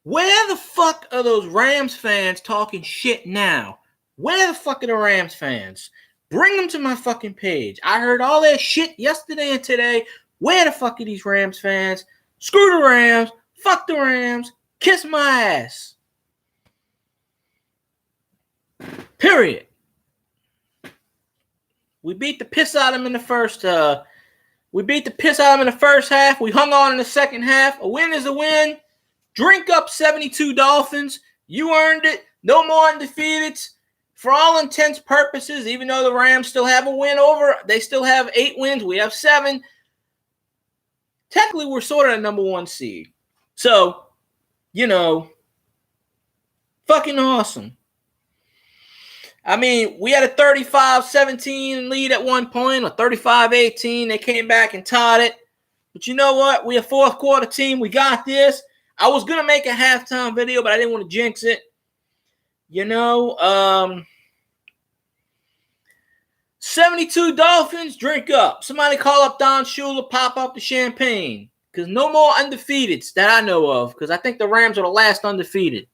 Where the fuck are those Rams fans talking shit now? Where the fuck are the Rams fans? Bring them to my fucking page. I heard all that shit yesterday and today. Where the fuck are these Rams fans? Screw the Rams. Fuck the Rams. Kiss my ass. Period. We beat the piss out of them in the first. We beat the piss out of them in the first half. We hung on in the second half. A win is a win. Drink up 72 Dolphins. You earned it. No more undefeateds. For all intents purposes, even though the Rams still have a win over, they still have 8 wins. We have 7. Technically, we're sort of a number 1 seed. So, fucking awesome. I mean, we had a 35-17 lead at one point, or 35-18. They came back and tied it. But you know what? We're a fourth quarter team. We got this. I was going to make a halftime video, but I didn't want to jinx it. 72 Dolphins, drink up. Somebody call up Don Shula, pop up the champagne. Because no more undefeateds that I know of. Because I think the Rams are the last undefeated.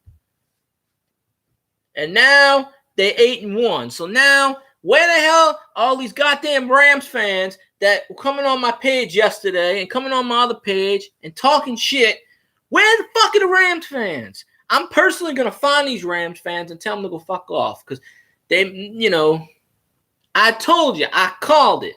And now they're 8-1. So now, where the hell are all these goddamn Rams fans that were coming on my page yesterday and coming on my other page and talking shit? Where the fuck are the Rams fans? I'm personally going to find these Rams fans and tell them to go fuck off. Because they, I told you. I called it.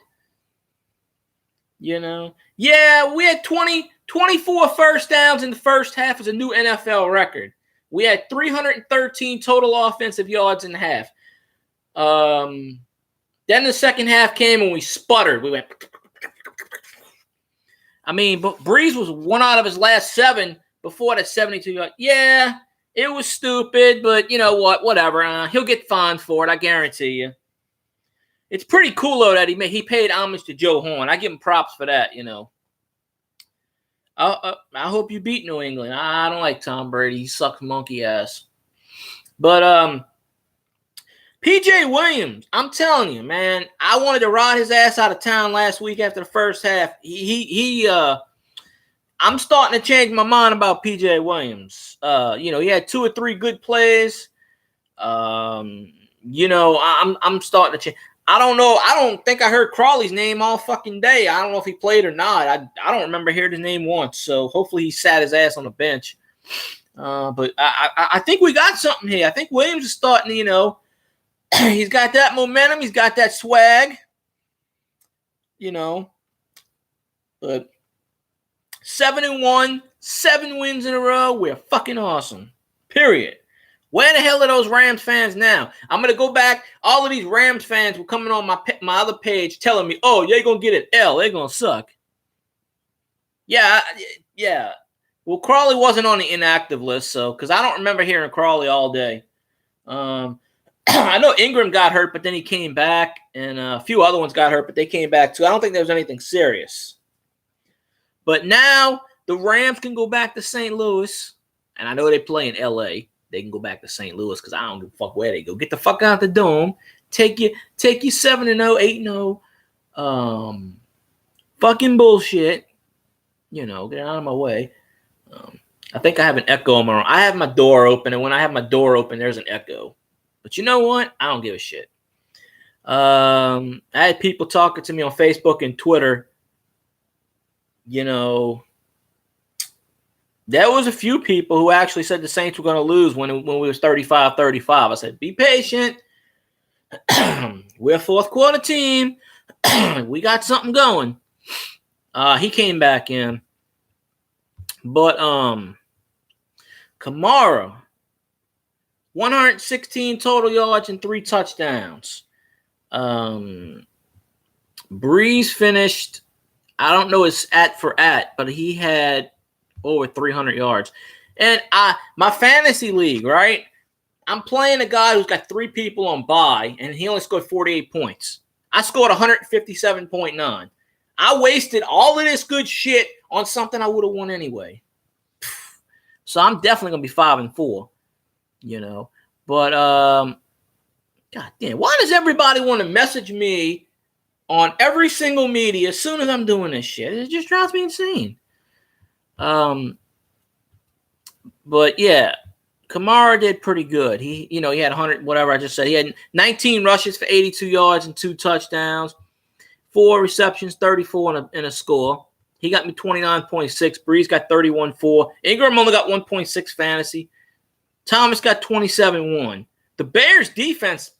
Yeah, we had 24 first downs in the first half as a new NFL record. We had 313 total offensive yards in the half. Then the second half came and we sputtered. We went. I mean, but Breeze was 1 out of his last 7 before that 72 yard. Yeah, it was stupid, but you know what? Whatever. He'll get fined for it. I guarantee you. It's pretty cool though that he paid homage to Joe Horn. I give him props for that. I hope you beat New England. I don't like Tom Brady. He sucks monkey ass. But PJ Williams, I'm telling you, man, I wanted to ride his ass out of town last week after the first half. I'm starting to change my mind about PJ Williams. He had 2 or 3 good plays. I'm starting to change. I don't know. I don't think I heard Crawley's name all fucking day. I don't know if he played or not. I don't remember hearing his name once. So hopefully he sat his ass on the bench. But I think we got something here. I think Williams is starting to, he's got that momentum. He's got that swag. But 7-1, 7 wins in a row. We're fucking awesome. Period. Where the hell are those Rams fans now? I'm going to go back. All of these Rams fans were coming on my other page telling me, oh, you're going to get an L. They're going to suck. Yeah. Well, Crawley wasn't on the inactive list, because I don't remember hearing Crawley all day. I know Ingram got hurt, but then he came back, and a few other ones got hurt, but they came back too. I don't think there was anything serious. But now the Rams can go back to St. Louis, and I know they play in L.A., they can go back to St. Louis because I don't give a fuck where they go. Get the fuck out the dome. Take you 7-0, 8-0. Fucking bullshit. Get out of my way. I think I have an echo on my own. I have my door open, and when I have my door open, there's an echo. But you know what? I don't give a shit. I had people talking to me on Facebook and Twitter. There was a few people who actually said the Saints were going to lose when we was 35-35. I said, be patient. We're a fourth quarter team. We got something going. He came back in. But Kamara, 116 total yards and 3 touchdowns. Breeze finished, I don't know his but he had over 300 yards. And my fantasy league, right? I'm playing a guy who's got 3 people on bye, and he only scored 48 points. I scored 157.9. I wasted all of this good shit on something I would have won anyway. So I'm definitely going to be 5-4, But, God damn, why does everybody want to message me on every single media as soon as I'm doing this shit? It just drives me insane. But yeah, Kamara did pretty good. He had 100, whatever I just said. He had 19 rushes for 82 yards and 2 touchdowns, 4 receptions, 34 and a score. He got me 29.6. Breeze got 31.4. Ingram only got 1.6 fantasy. Thomas got 27.1. The Bears defense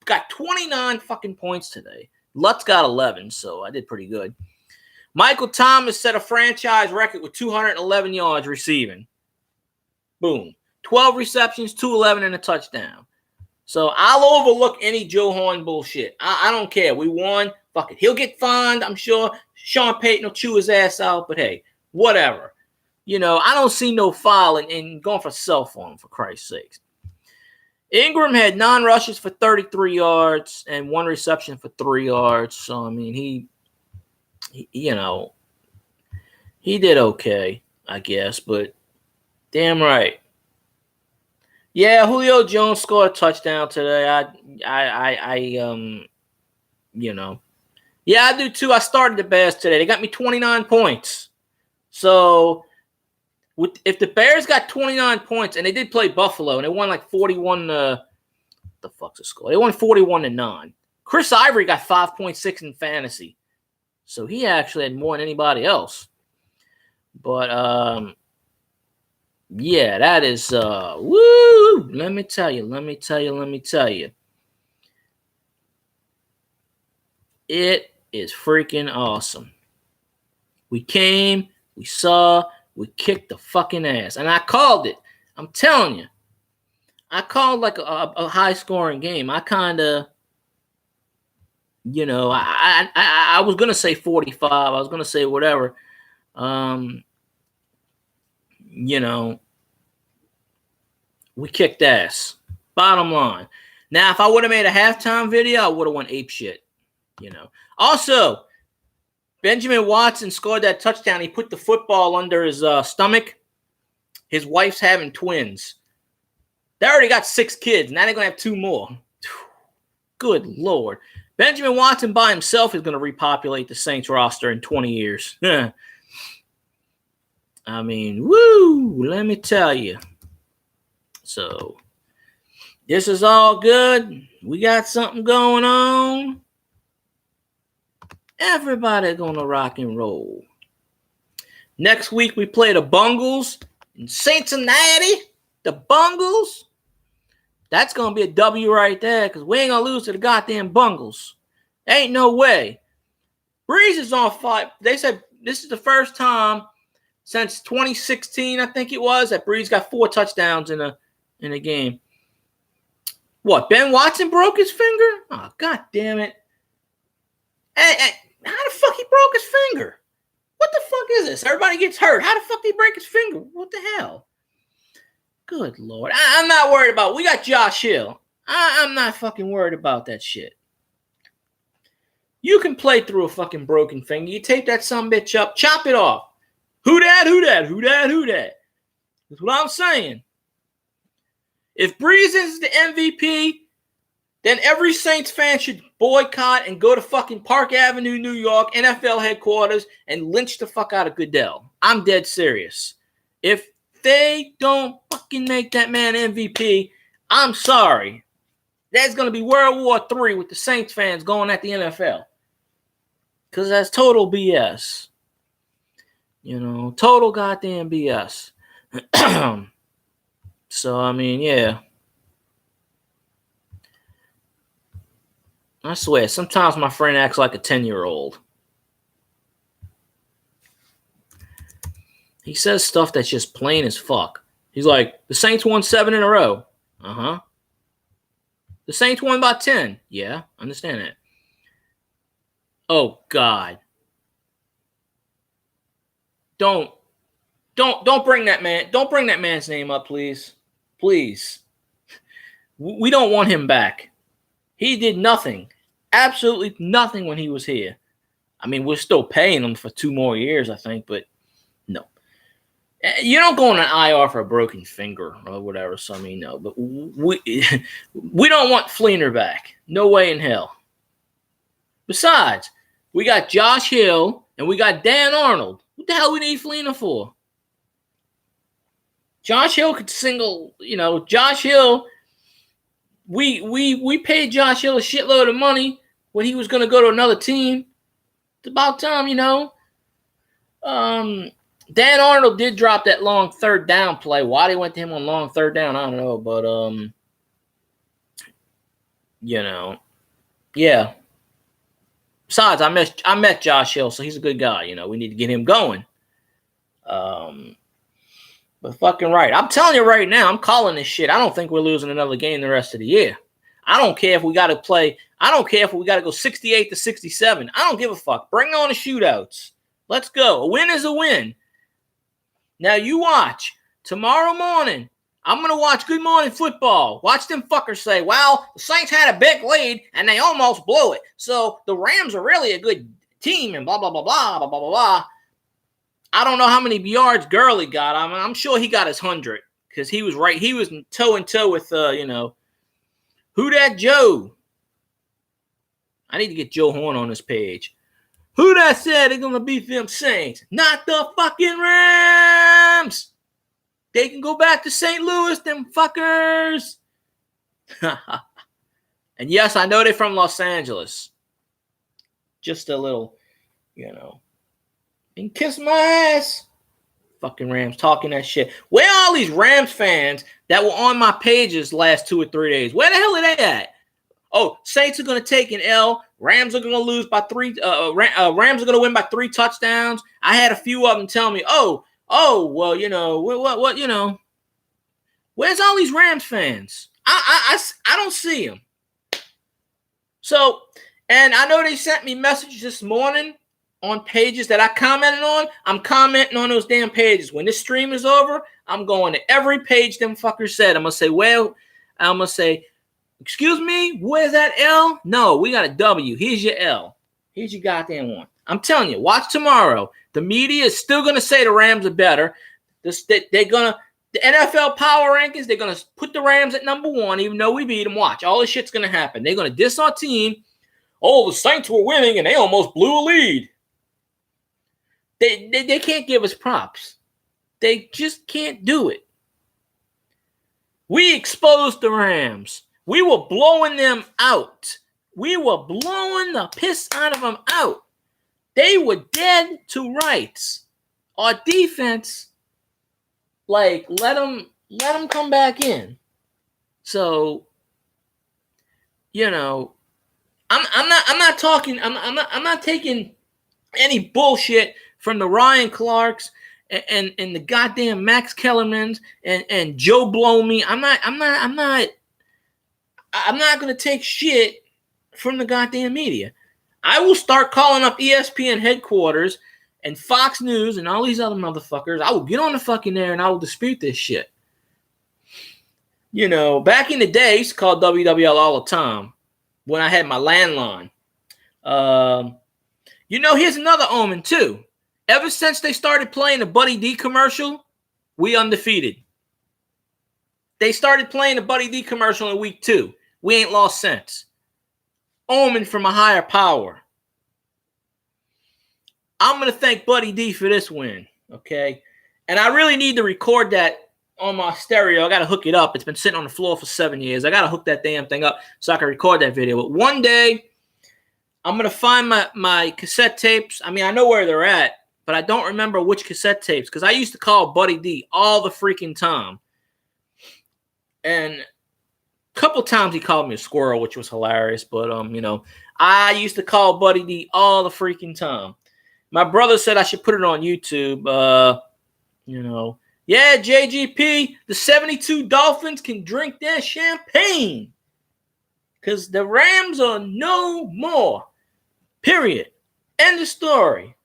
got 29 fucking points today. Lutz got 11, so I did pretty good. Michael Thomas set a franchise record with 211 yards receiving. Boom. 12 receptions, 211, and a touchdown. So I'll overlook any Joe Horn bullshit. I don't care. We won. Fuck it. He'll get fined. I'm sure Sean Payton will chew his ass out. But hey, whatever. I don't see no foul in going for cell phone, for Christ's sakes. Ingram had 9 rushes for 33 yards and 1 reception for 3 yards. So, I mean, he did okay, I guess. But damn right. Yeah, Julio Jones scored a touchdown today. Yeah, I do too. I started the Bears today. They got me 29 points. So, if the Bears got 29 points, and they did play Buffalo, and they won like 41 the fuck's the score? They won 41-9. Chris Ivory got 5.6 in fantasy. So, he actually had more than anybody else. But, yeah, that is woo! Let me tell you. It is freaking awesome. We came, we saw, we kicked the fucking ass. And I called it. I'm telling you. I called like a high-scoring game. I kind of, I was going to say 45. I was going to say whatever. We kicked ass. Bottom line. Now, if I would have made a halftime video, I would have went ape shit. Also, Benjamin Watson scored that touchdown. He put the football under his stomach. His wife's having twins. They already got 6 kids. Now they're going to have 2 more. Good Lord. Benjamin Watson by himself is going to repopulate the Saints roster in 20 years. I mean, woo, let me tell you. So, this is all good. We got something going on. Everybody gonna rock and roll. Next week, we play the Bungles in Cincinnati. The Bungles. That's going to be a W right there because we ain't going to lose to the goddamn Bungles. Ain't no way. Breeze is on fire. They said this is the first time since 2016, I think it was, that Breeze got 4 touchdowns in a game. What, Ben Watson broke his finger? Oh, God damn it. Hey, how the fuck he broke his finger? What the fuck is this? Everybody gets hurt. How the fuck did he break his finger? What the hell? Good Lord. I'm not worried about it. We got Josh Hill. I'm not fucking worried about that shit. You can play through a fucking broken finger. You tape that sumbitch up, chop it off. Who dat? That's what I'm saying. If Breeze is the MVP, then every Saints fan should boycott and go to fucking Park Avenue, New York, NFL headquarters, and lynch the fuck out of Goodell. I'm dead serious. If they don't fucking make that man MVP, I'm sorry. There's going to be World War III with the Saints fans going at the NFL. Because that's total BS. Total goddamn BS. So, I mean, yeah. I swear, sometimes my friend acts like a 10-year-old. He says stuff that's just plain as fuck. He's like, the Saints won 7 in a row. Uh-huh. The Saints won by 10. Yeah, understand that. Oh, God. Don't bring that man. Don't bring that man's name up, please. Please. We don't want him back. He did nothing. Absolutely nothing when he was here. I mean, we're still paying him for 2 more years, I think, but no. You don't go on an IR for a broken finger or whatever, so I mean, no. But we don't want Fleener back. No way in hell. Besides, we got Josh Hill and we got Dan Arnold. What the hell we need Fleener for? Josh Hill could single, Josh Hill. We paid Josh Hill a shitload of money when he was going to go to another team. It's about time, Dan Arnold did drop that long third down play. Why they went to him on long third down, I don't know. But, yeah. Besides, I met Josh Hill, so he's a good guy. We need to get him going. But fucking right. I'm telling you right now, I'm calling this shit. I don't think we're losing another game the rest of the year. I don't care if we got to play. I don't care if we got to go 68-67. I don't give a fuck. Bring on the shootouts. Let's go. A win is a win. Now you watch. Tomorrow morning, I'm going to watch Good Morning Football. Watch them fuckers say, well, the Saints had a big lead and they almost blew it. So the Rams are really a good team and blah, blah, blah, blah, blah, blah, blah, blah. I don't know how many yards Gurley got. I'm sure he got his 100 because he was right. He was toe and toe with, WHODAT Joe. I need to get Joe Horn on this page. WHODAT said they're going to beat them Saints, not the fucking Rams. They can go back to St. Louis, them fuckers. And yes, I know they're from Los Angeles. Just a little, and kiss my ass. Fucking Rams talking that shit. Where are all these Rams fans that were on my pages last 2 or 3 days? Where the hell are they at? Oh, Saints are going to take an L. Rams are going to lose by 3. Rams are going to win by 3 touchdowns. I had a few of them tell me, well, what, where's all these Rams fans? I don't see them. So, and I know they sent me messages this morning on pages that I commented on. I'm commenting on those damn pages. When this stream is over, I'm going to every page them fuckers said. I'm going to say, excuse me, where's that L? No, we got a W. Here's your L. Here's your goddamn one. I'm telling you, watch tomorrow. The media is still going to say the Rams are better. The NFL power rankings, they're going to put the Rams at number 1, even though we beat them. Watch, all this shit's going to happen. They're going to diss our team. Oh, the Saints were winning and they almost blew a lead. They can't give us props. They just can't do it. We exposed the Rams. We were blowing them out. We were blowing the piss out of them out. They were dead to rights. Our defense, let them come back in. So, I'm not taking any bullshit from the Ryan Clarks and the goddamn Max Kellermans and Joe Blow Me. I'm not going to take shit from the goddamn media. I will start calling up ESPN headquarters and Fox News and all these other motherfuckers. I will get on the fucking air and I will dispute this shit. Back in the day, I used to call WWL all the time when I had my landline. Here's another omen too. Ever since they started playing the Buddy D commercial, we undefeated. They started playing the Buddy D commercial in week 2. We ain't lost since. Omen from a higher power. I'm going to thank Buddy D for this win, okay? And I really need to record that on my stereo. I got to hook it up. It's been sitting on the floor for 7 years. I got to hook that damn thing up so I can record that video. But one day, I'm going to find my cassette tapes. I mean, I know where they're at, but I don't remember which cassette tapes because I used to call Buddy D all the freaking time. And a couple times he called me a squirrel, which was hilarious. But, I used to call Buddy D all the freaking time. My brother said I should put it on YouTube. Yeah, JGP, the 72 Dolphins can drink their champagne because the Rams are no more. Period. End of story.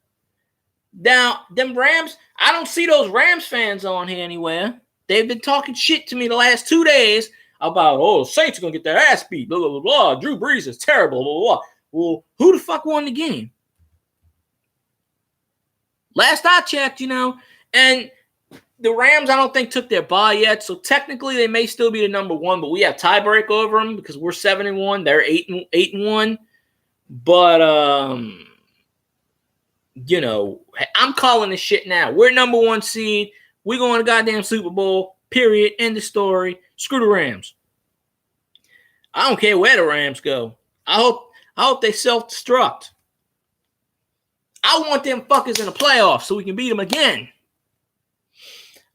Now, them Rams, I don't see those Rams fans on here anywhere. They've been talking shit to me the last 2 days about, the Saints are going to get their ass beat, blah, blah, blah, blah. Drew Brees is terrible, blah, blah, blah. Well, who the fuck won the game? Last I checked, and the Rams, I don't think, took their bye yet. So technically, they may still be the number 1, but we have tiebreak over them because we're 7-1. They're 8-1. But I'm calling this shit now. We're number 1 seed. We're going to goddamn Super Bowl. Period. End of story. Screw the Rams. I don't care where the Rams go. I hope they self-destruct. I want them fuckers in the playoffs so we can beat them again.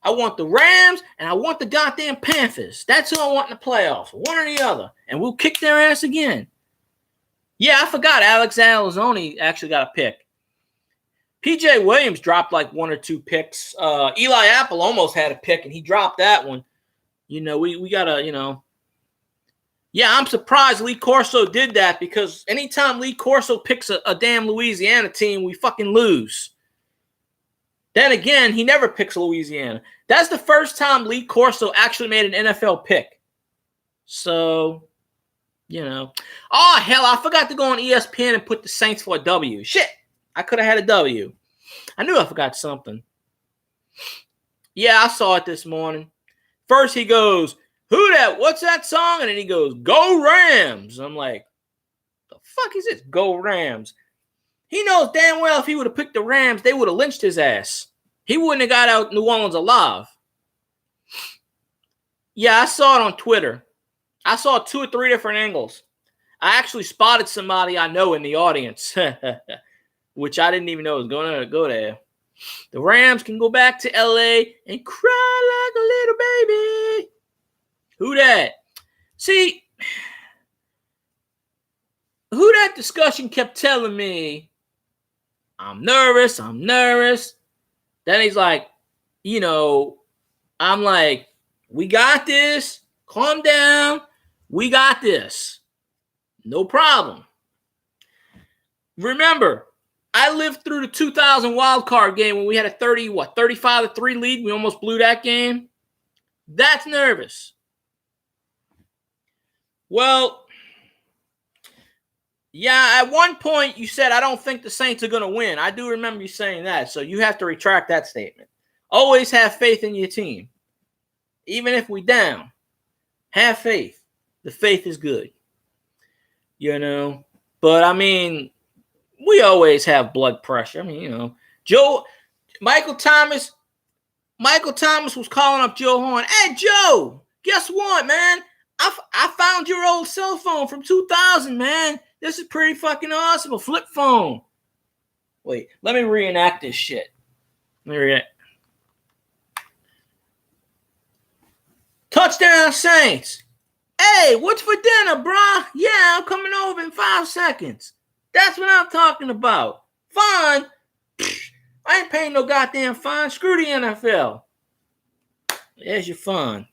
I want the Rams and I want the goddamn Panthers. That's who I want in the playoffs. One or the other. And we'll kick their ass again. Yeah, I forgot Alex Alizoni actually got a pick. PJ Williams dropped like 1 or 2 picks. Eli Apple almost had a pick and he dropped that one. You know, we got to, you know. Yeah, I'm surprised Lee Corso did that because anytime Lee Corso picks a damn Louisiana team, we fucking lose. Then again, he never picks Louisiana. That's the first time Lee Corso actually made an NFL pick. So, you know. Oh, hell, I forgot to go on ESPN and put the Saints for a W. Shit, I could have had a W. I knew I forgot something. Yeah, I saw it this morning. First he goes, WHODAT, what's that song? And then he goes, Go Rams. I'm like, the fuck is this? Go Rams. He knows damn well if he would have picked the Rams, they would have lynched his ass. He wouldn't have got out New Orleans alive. Yeah, I saw it on Twitter. I saw 2 or 3 different angles. I actually spotted somebody I know in the audience, which I didn't even know was going to go there. The Rams can go back to L.A. and cry like a little baby. Who that? See, who that discussion kept telling me, I'm nervous. Then he's like, you know, I'm like, we got this. Calm down. We got this. No problem. Remember, I lived through the 2000 wild card game when we had a 35-3 lead. We almost blew that game. That's nervous. Well, yeah, at one point you said, I don't think the Saints are going to win. I do remember you saying that, so you have to retract that statement. Always have faith in your team. Even if we down, have faith. The faith is good. You know? But, I mean, we always have blood pressure. I mean, you know, Michael Thomas was calling up Joe Horn. Hey, Joe, guess what, man? I found your old cell phone from 2000, man. This is pretty fucking awesome. A flip phone. Wait, let me reenact this shit. Touchdown Saints. Hey, what's for dinner, brah? Yeah, I'm coming over in 5 seconds. That's what I'm talking about. Fine. I ain't paying no goddamn fine. Screw the NFL. There's your fun.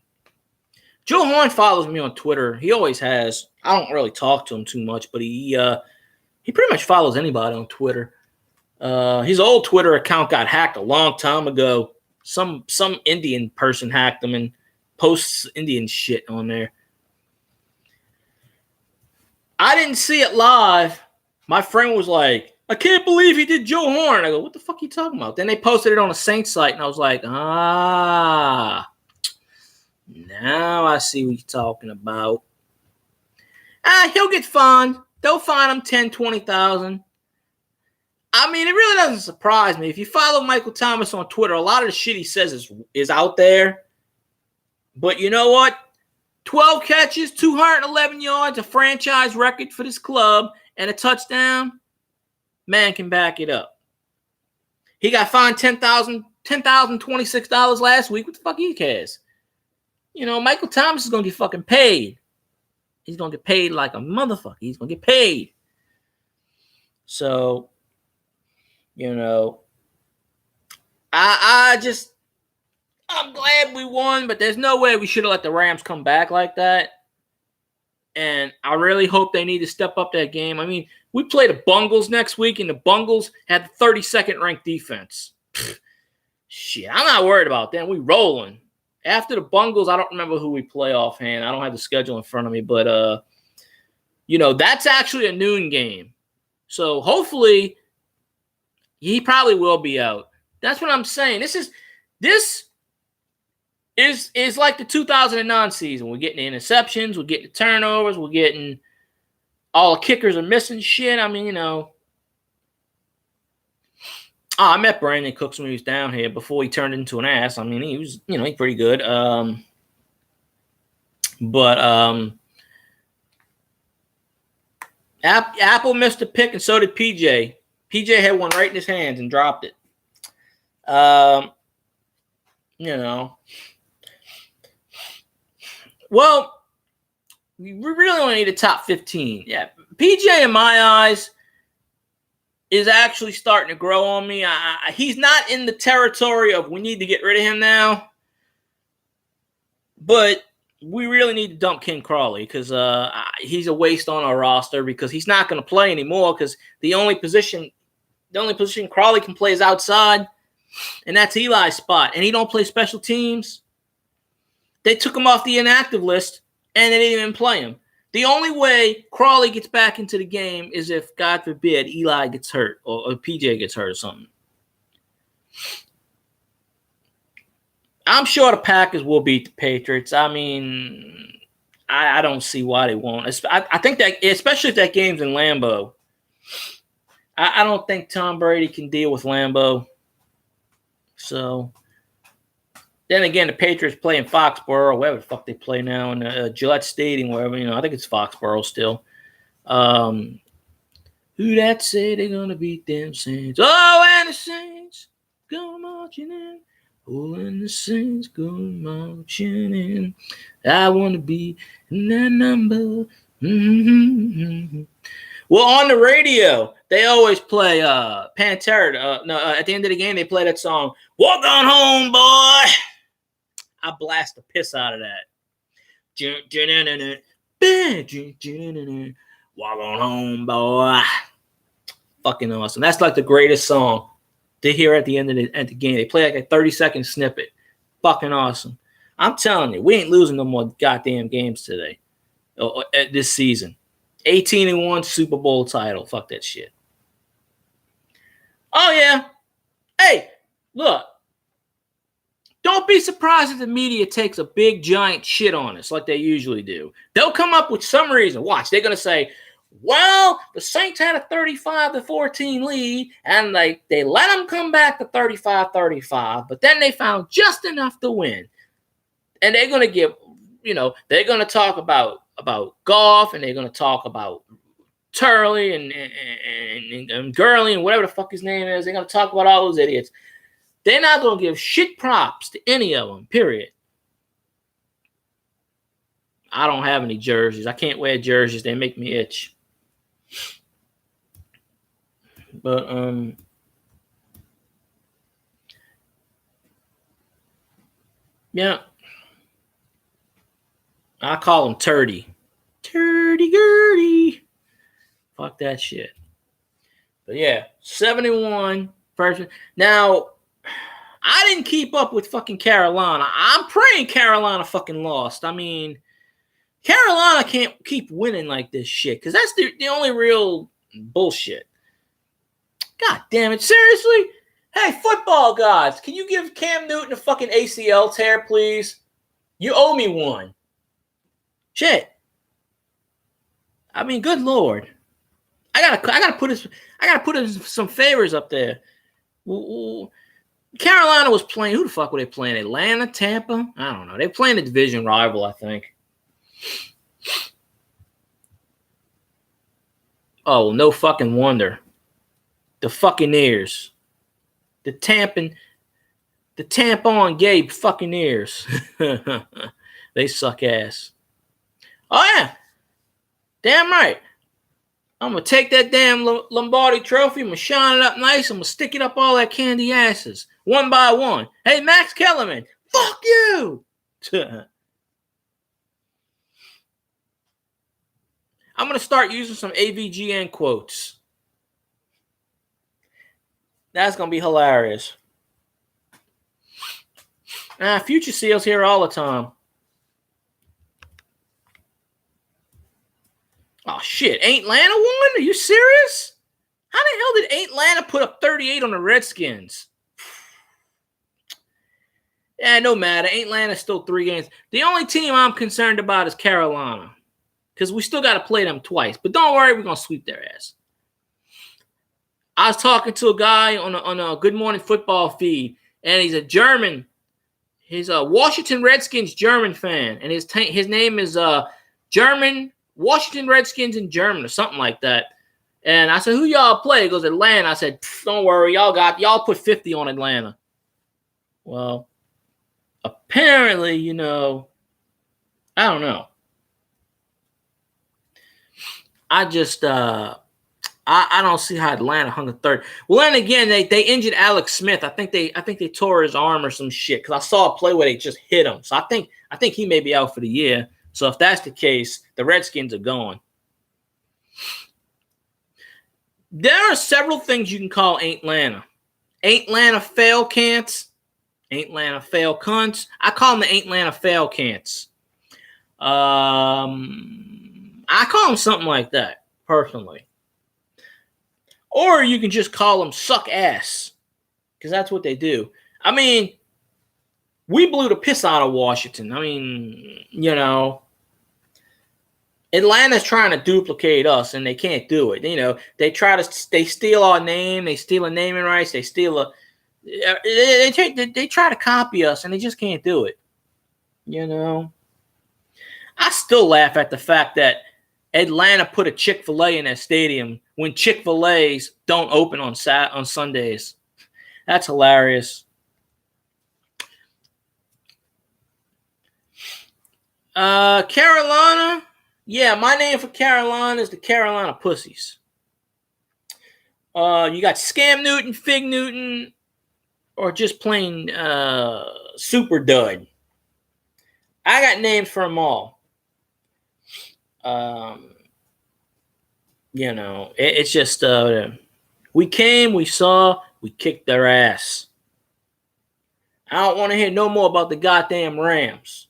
Joe Horn follows me on Twitter. He always has. I don't really talk to him too much, but he pretty much follows anybody on Twitter. His old Twitter account got hacked a long time ago. Some Indian person hacked him and posts Indian shit on there. I didn't see it live. My friend was like, I can't believe he did Joe Horn. I go, what the fuck are you talking about? Then they posted it on a Saints site, and I was like, now I see what you're talking about. He'll get fined. They'll fine him 10, 20,000. I mean, it really doesn't surprise me. If you follow Michael Thomas on Twitter, a lot of the shit he says is out there. But you know what? 12 catches, 211 yards, a franchise record for this club, and a touchdown. Man can back it up. He got fined $10,026 last week. What the fuck he cares? You know, Michael Thomas is going to get fucking paid. He's going to get paid like a motherfucker. He's going to get paid. So, you know, I'm glad we won, but there's no way we should have let the Rams come back like that. And I really hope they need to step up that game. I mean, we play the Bungles next week, and the Bungles had the 32nd ranked defense. Shit, I'm not worried about that. We rolling. After the Bungles, I don't remember who we play offhand. I don't have the schedule in front of me, but you know, that's actually a noon game. So hopefully he probably will be out. That's what I'm saying. This is like the 2009 season. We're getting the interceptions, we're getting the turnovers, we're getting all the kickers are missing shit. I mean, you know, Oh, I met Brandon Cooks when he was down here before he turned into an ass. I mean, he was, he's pretty good. But Apple missed a pick, and so did PJ. PJ had one right in his hands and dropped it. Well, we really only need a top 15. Yeah, PJ, in my eyes, is actually starting to grow on me. He's not in the territory of we need to get rid of him now, but we really need to dump Ken Crawley because he's a waste on our roster because he's not going to play anymore because the only position Crawley can play is outside, and that's Eli's spot, and he don't play special teams. They took him off the inactive list, and they didn't even play him. The only way Crawley gets back into the game is if, God forbid, Eli gets hurt or PJ gets hurt or something. I'm sure the Packers will beat the Patriots. I mean, I don't see why they won't. I think that, especially if that game's in Lambeau, I don't think Tom Brady can deal with Lambeau. So, then again, the Patriots play in Foxborough, wherever the fuck they play now, in Gillette Stadium, wherever, I think it's Foxborough still. Who that say they're going to beat them Saints? Oh, and the Saints go marching in. Oh, and the Saints go marching in. I want to be in that number. Mm-hmm. Well, on the radio, they always play Pantera. At the end of the game, they play that song, Walk On Home, Boy. I blast the piss out of that. Walk on home, boy. Fucking awesome. That's like the greatest song to hear at the end of the game. They play like a 30-second snippet. Fucking awesome. I'm telling you, we ain't losing no more goddamn games today. This season. 18-1 Super Bowl title. Fuck that shit. Oh, yeah. Hey, look. Don't be surprised if the media takes a big, giant shit on us like they usually do. They'll come up with some reason. Watch, they're going to say, well, the Saints had a 35-14 lead, and they let them come back to 35-35, but then they found just enough to win. And they're going to give, they're going to talk about Goff, and they're going to talk about Turley and Gurley and whatever the fuck his name is. They're going to talk about all those idiots. They're not going to give shit props to any of them, period. I don't have any jerseys. I can't wear jerseys. They make me itch. But, yeah. I call him Turdy. Turdy-gurdy. Fuck that shit. But, yeah, 71 person. Now, I didn't keep up with fucking Carolina. I'm praying Carolina fucking lost. I mean, Carolina can't keep winning like this shit because that's the only real bullshit. God damn it. Seriously? Hey, football gods, can you give Cam Newton a fucking ACL tear, please? You owe me one. Shit. I mean, good Lord. I gotta put in some favors up there. Carolina was playing. Who the fuck were they playing? Atlanta, Tampa? I don't know. They're playing a division rival, I think. Oh, no fucking wonder. The fucking ears. The tampon gay fucking ears. They suck ass. Oh, yeah. Damn right. I'm going to take that damn Lombardi trophy. I'm going to shine it up nice. I'm going to stick it up all that candy asses. One by one. Hey, Max Kellerman. Fuck you. I'm going to start using some AVGN quotes. That's going to be hilarious. Future Seals here all the time. Oh, shit. Ain't Atlanta won? Are you serious? How the hell did Atlanta put up 38 on the Redskins? Yeah, no matter. Atlanta's still 3 games. The only team I'm concerned about is Carolina. Because we still got to play them twice. But don't worry, we're going to sweep their ass. I was talking to a guy on a Good Morning Football feed, and he's a German. He's a Washington Redskins German fan, and his name is German Washington Redskins in German or something like that. And I said, "Who y'all play?" He goes, "Atlanta." I said, "Don't worry, y'all put 50 on Atlanta." Well, apparently, I don't know. I just I don't see how Atlanta hung a third. Well, then again, they injured Alex Smith. I think they tore his arm or some shit, because I saw a play where they just hit him. So I think he may be out for the year. So if that's the case, the Redskins are gone. There are several things you can call Ain't-Lanta. Ain't-Lanta fail cants. Ain't-Lanta fail cunts. I call them the Ain't-Lanta fail cants. I call them something like that, personally. Or you can just call them suck ass, because that's what they do. I mean, we blew the piss out of Washington. I mean, Atlanta's trying to duplicate us, and they can't do it. They steal our name. They steal a naming rights. They steal they try to copy us, and they just can't do it. I still laugh at the fact that Atlanta put a Chick-fil-A in their stadium when Chick-fil-A's don't open on Sundays. That's hilarious. Carolina. Yeah, my name for Carolina is the Carolina Pussies. You got Scam Newton, Fig Newton, or just plain Super Dud. I got names for them all. It's just we came, we saw, we kicked their ass. I don't want to hear no more about the goddamn Rams.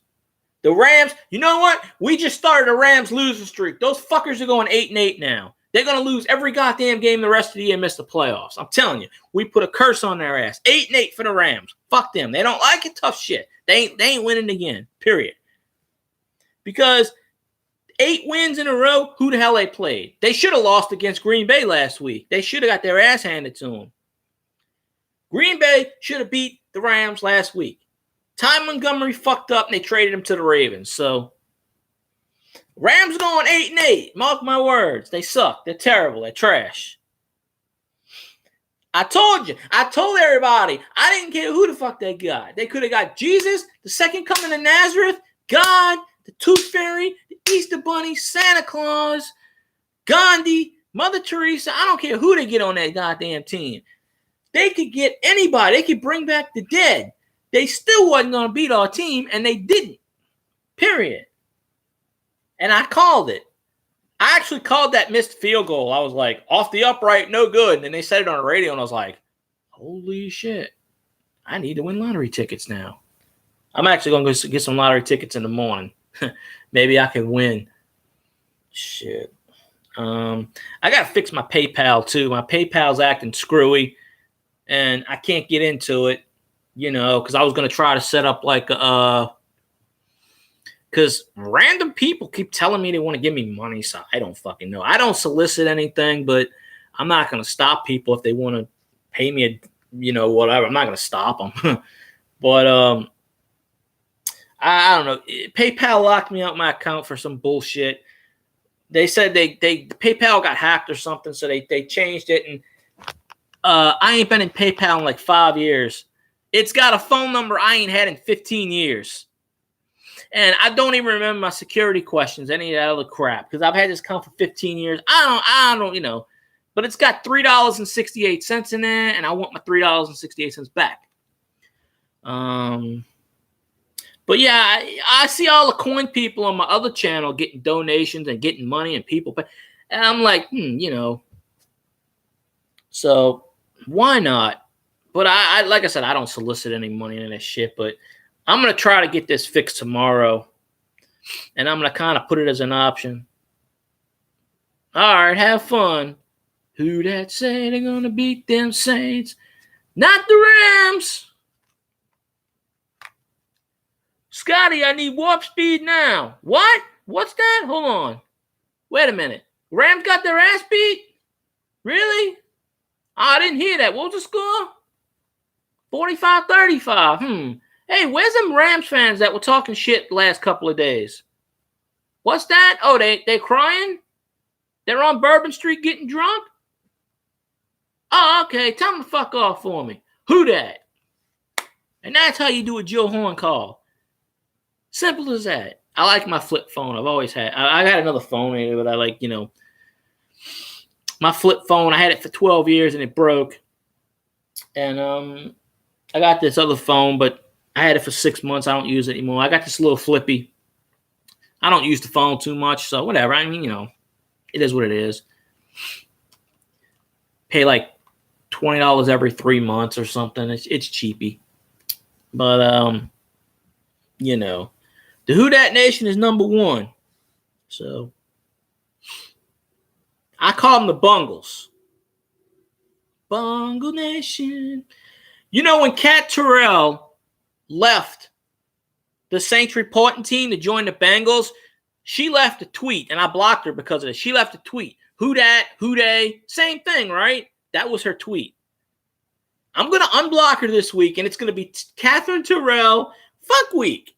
The Rams, you know what? We just started a Rams losing streak. Those fuckers are going 8-8 now. They're going to lose every goddamn game the rest of the year and miss the playoffs. I'm telling you, we put a curse on their ass. 8-8 for the Rams. Fuck them. They don't like it. Tough shit. They ain't winning again. Period. Because 8 wins in a row, who the hell they played? They should have lost against Green Bay last week. They should have got their ass handed to them. Green Bay should have beat the Rams last week. Ty Montgomery fucked up, and they traded him to the Ravens. So, Rams going 8-8. Mark my words. They suck. They're terrible. They're trash. I told you. I told everybody. I didn't care who the fuck they got. They could have got Jesus, the second coming of Nazareth, God, the Tooth Fairy, the Easter Bunny, Santa Claus, Gandhi, Mother Teresa. I don't care who they get on that goddamn team. They could get anybody. They could bring back the dead. They still wasn't going to beat our team, and they didn't. Period. And I called it. I actually called that missed field goal. I was like, off the upright, no good. And then they said it on the radio, and I was like, holy shit. I need to win lottery tickets now. I'm actually going to go get some lottery tickets in the morning. Maybe I can win. Shit. I got to fix my PayPal, too. My PayPal's acting screwy, and I can't get into it. Because I was going to try to set up because random people keep telling me they want to give me money, so I don't fucking know. I don't solicit anything, but I'm not going to stop people if they want to pay me, whatever. I'm not going to stop them. But I don't know. PayPal locked me out my account for some bullshit. They said PayPal got hacked or something, so they changed it, and I ain't been in PayPal in like 5 years. It's got a phone number I ain't had in 15 years. And I don't even remember my security questions, any of that other crap, because I've had this account for 15 years. I don't, but it's got $3.68 in there, and I want my $3.68 back. But yeah, I see all the coin people on my other channel getting donations and getting money and people pay. And I'm like, so why not? But I like I said, I don't solicit any money in this shit, but I'm going to try to get this fixed tomorrow, and I'm going to kind of put it as an option. All right, have fun. Who that say they're going to beat them Saints? Not the Rams. Scotty, I need warp speed now. What? What's that? Hold on. Wait a minute. Rams got their ass beat? Really? I didn't hear that. What was the score? 45-35. Hey, where's them Rams fans that were talking shit the last couple of days? What's that? Oh, they crying? They're on Bourbon Street getting drunk? Oh, okay. Tell them to fuck off for me. WHODAT? And that's how you do a Joe Horn call. Simple as that. I like my flip phone. I've always had. I got another phone, but I like, my flip phone. I had it for 12 years and it broke. And I got this other phone, but I had it for 6 months. I don't use it anymore. I got this little flippy. I don't use the phone too much, so whatever. I mean, it is what it is. Pay like $20 every 3 months or something. It's cheapy. But the WHODAT Nation is number one. So I call them the Bungles. Bungle Nation. When Kat Terrell left the Saints reporting team to join the Bengals, she left a tweet, and I blocked her because of this. She left a tweet. WHODAT, WHODAY, same thing, right? That was her tweet. I'm going to unblock her this week, and it's going to be Catherine Terrell fuck week.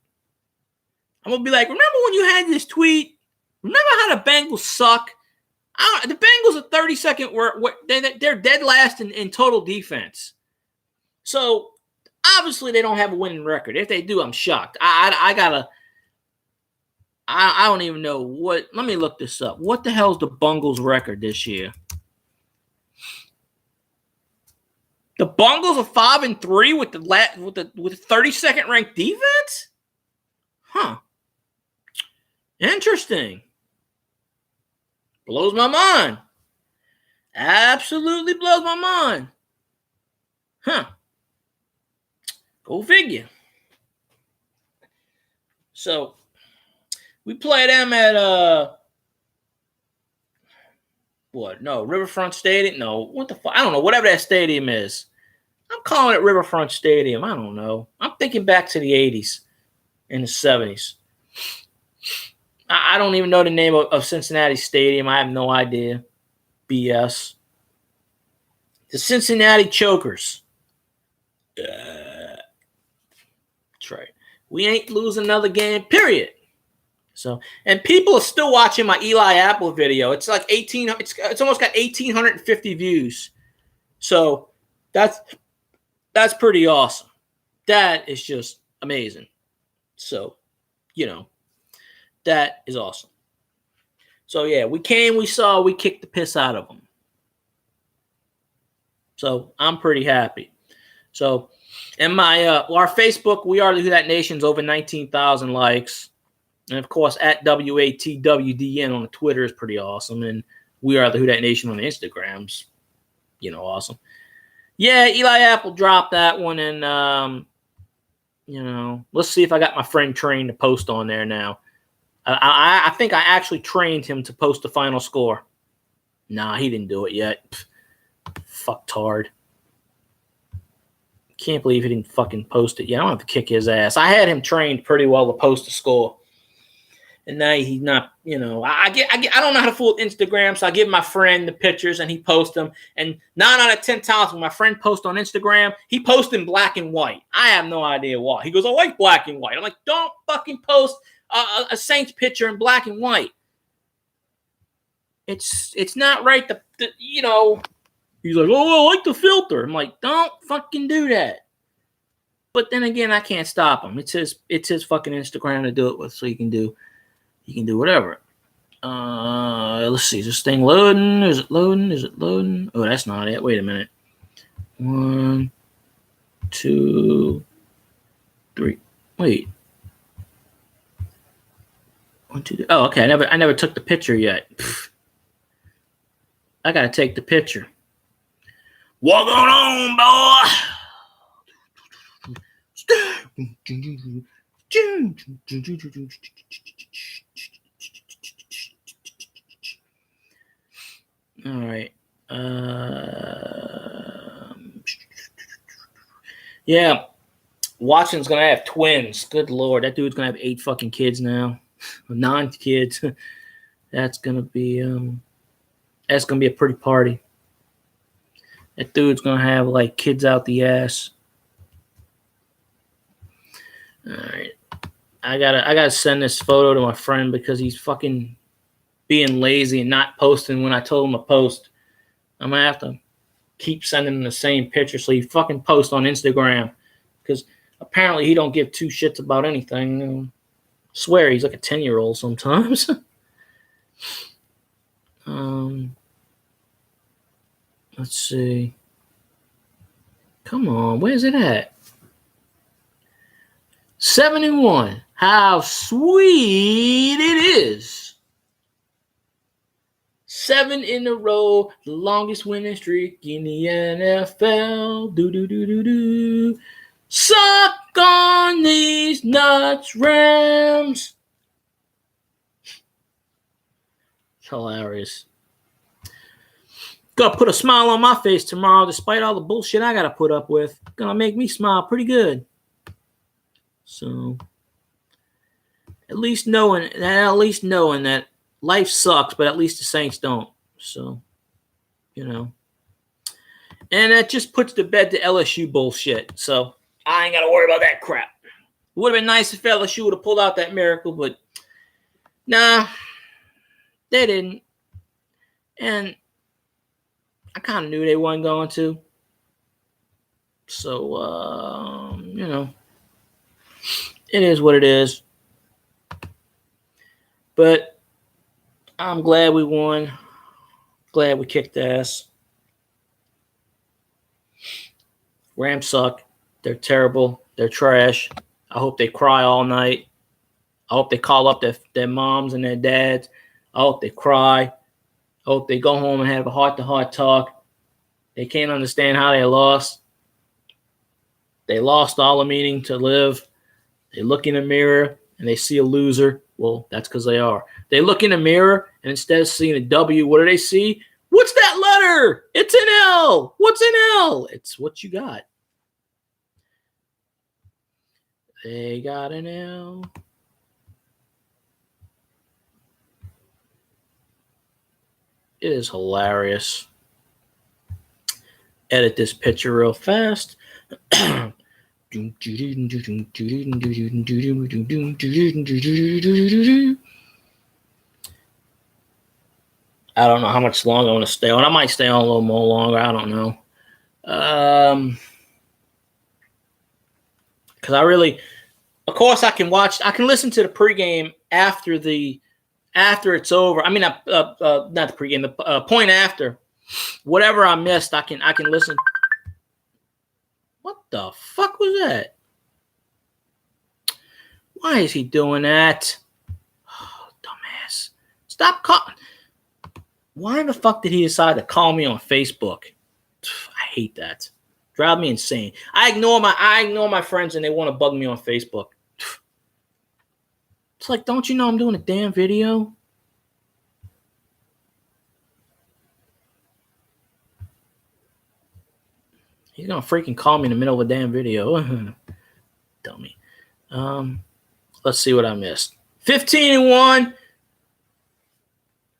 I'm going to be like, remember when you had this tweet? Remember how the Bengals suck? The Bengals are 32nd. They're dead last in total defense. So, obviously, they don't have a winning record. If they do, I'm shocked. I don't even know what. Let me look this up. What the hell's the Bungles record this year? The Bungles are 5-3 with the 32nd ranked defense? Huh. Interesting. Blows my mind. Absolutely blows my mind. Huh. Go figure. So, we play them at Riverfront Stadium? No, what the fuck? I don't know. Whatever that stadium is. I'm calling it Riverfront Stadium. I don't know. I'm thinking back to the 80s and the 70s. I don't even know the name of Cincinnati Stadium. I have no idea. BS. The Cincinnati Chokers. That's right. We ain't losing another game, period. So, and people are still watching my Eli Apple video. It's like 18. It's almost got 1,850 views. So that's pretty awesome. That is just amazing. So, that is awesome. So yeah, we came, we saw, we kicked the piss out of them. So I'm pretty happy. So, and my our Facebook, We Are the WHODAT Nation's over 19,000 likes. And, of course, at WATWDN on the Twitter is pretty awesome. And We Are the WHODAT Nation on the Instagrams, awesome. Yeah, Eli Apple dropped that one. And, let's see if I got my friend trained to post on there now. I think I actually trained him to post the final score. Nah, he didn't do it yet. Fucktard. Can't believe he didn't fucking post it. Yeah, I don't have to kick his ass. I had him trained pretty well to post the score. And now he's not, I don't know how to fool Instagram, so I give my friend the pictures and he posts them. And 9 out of 10 times when my friend posts on Instagram, he posts in black and white. I have no idea why. He goes, I like black and white. I'm like, don't fucking post a Saints picture in black and white. It's not right. He's like, oh, I like the filter. I'm like, don't fucking do that. But then again, I can't stop him. It's his fucking Instagram to do it with, so he can do whatever. Let's see. Is this thing loading? Is it loading? Is it loading? Oh, that's not it. Wait a minute. 1, 2, 3. Wait. 1, 2, 3. Oh, okay. I never took the picture yet. I gotta take the picture. What going on, boy? All right. Yeah. Watson's going to have twins. Good Lord. That dude's going to have 8 fucking kids now. 9 kids. That's going to be a pretty party. That dude's gonna have like kids out the ass. All right, I gotta send this photo to my friend because he's fucking being lazy and not posting when I told him to post. I'm gonna have to keep sending him the same picture so he fucking posts on Instagram because apparently he don't give two shits about anything. I swear he's like a 10-year-old sometimes. Let's see. Come on, where's it at? 71. How sweet it is. 7 in a row, the longest winning streak in the NFL. Do. Suck on these nuts, Rams. It's hilarious. Gonna put a smile on my face tomorrow, despite all the bullshit I gotta put up with. Gonna make me smile pretty good. So, at least knowing that life sucks, but at least the Saints don't. So, and that just puts to bed the LSU bullshit. So, I ain't got to worry about that crap. It would have been nice if LSU would have pulled out that miracle, but nah, they didn't. And I kind of knew they weren't going to. So, it is what it is. But I'm glad we won. Glad we kicked ass. Rams suck. They're terrible. They're trash. I hope they cry all night. I hope they call up their moms and their dads. I hope they cry. I hope they go home and have a heart-to-heart talk. They can't understand how they lost. They lost all the meaning to live. They look in the mirror and they see a loser. Well, that's because they are. They look in the mirror and instead of seeing a W, what do they see? What's that letter? It's an L. What's an L? It's what you got. They got an L. It is hilarious. Edit this picture real fast. I don't know how much longer I want to stay on. I might stay on a little more longer. I don't know. Because of course, I can listen to the pregame after it's over. I mean, not the pregame, the point after. Whatever I missed, I can listen. What the fuck was that? Why is he doing that? Oh, dumbass. Stop calling. Why the fuck did he decide to call me on Facebook? I hate that. Drive me insane. I ignore my friends and they want to bug me on Facebook. It's like, don't you know I'm doing a damn video? He's gonna freaking call me in the middle of a damn video. Dummy. Let's see what I missed. 15-1.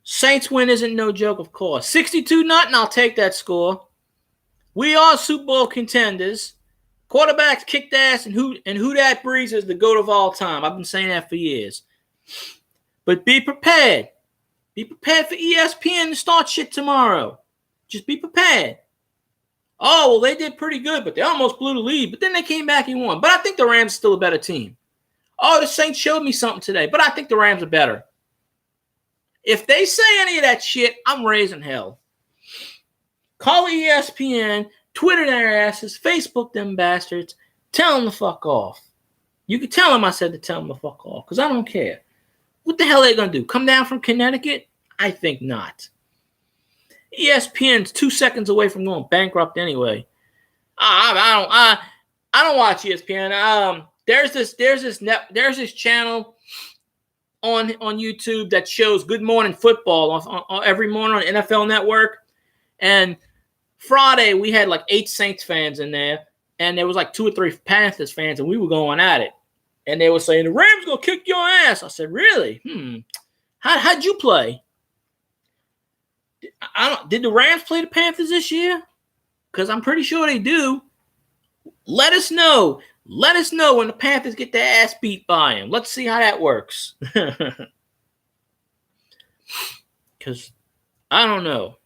Saints win isn't no joke, of course. 62-0. I'll take that score. We are Super Bowl contenders. Quarterbacks kicked ass, and WHODAT Breeze is the GOAT of all time. I've been saying that for years. But be prepared. Be prepared for ESPN to start shit tomorrow. Just be prepared. Oh, well, they did pretty good, but they almost blew the lead. But then they came back and won. But I think the Rams are still a better team. Oh, the Saints showed me something today, but I think the Rams are better. If they say any of that shit, I'm raising hell. Call ESPN, Twitter their asses, Facebook them bastards, tell them to fuck off. You can tell them I said to tell them to fuck off, because I don't care. What the hell are they going to do? Come down from Connecticut? I think not. ESPN's 2 seconds away from going bankrupt anyway. I don't watch ESPN. There's this channel on YouTube that shows Good Morning Football on every morning on NFL Network. And Friday we had like 8 Saints fans in there, and there was like 2 or 3 Panthers fans, and we were going at it. And they were saying the Rams gonna kick your ass. I said, really? How'd you play? Did the Rams play the Panthers this year? because I'm pretty sure they do. Let us know. Let us know when the Panthers get their ass beat by them. Let's see how that works. Because I don't know.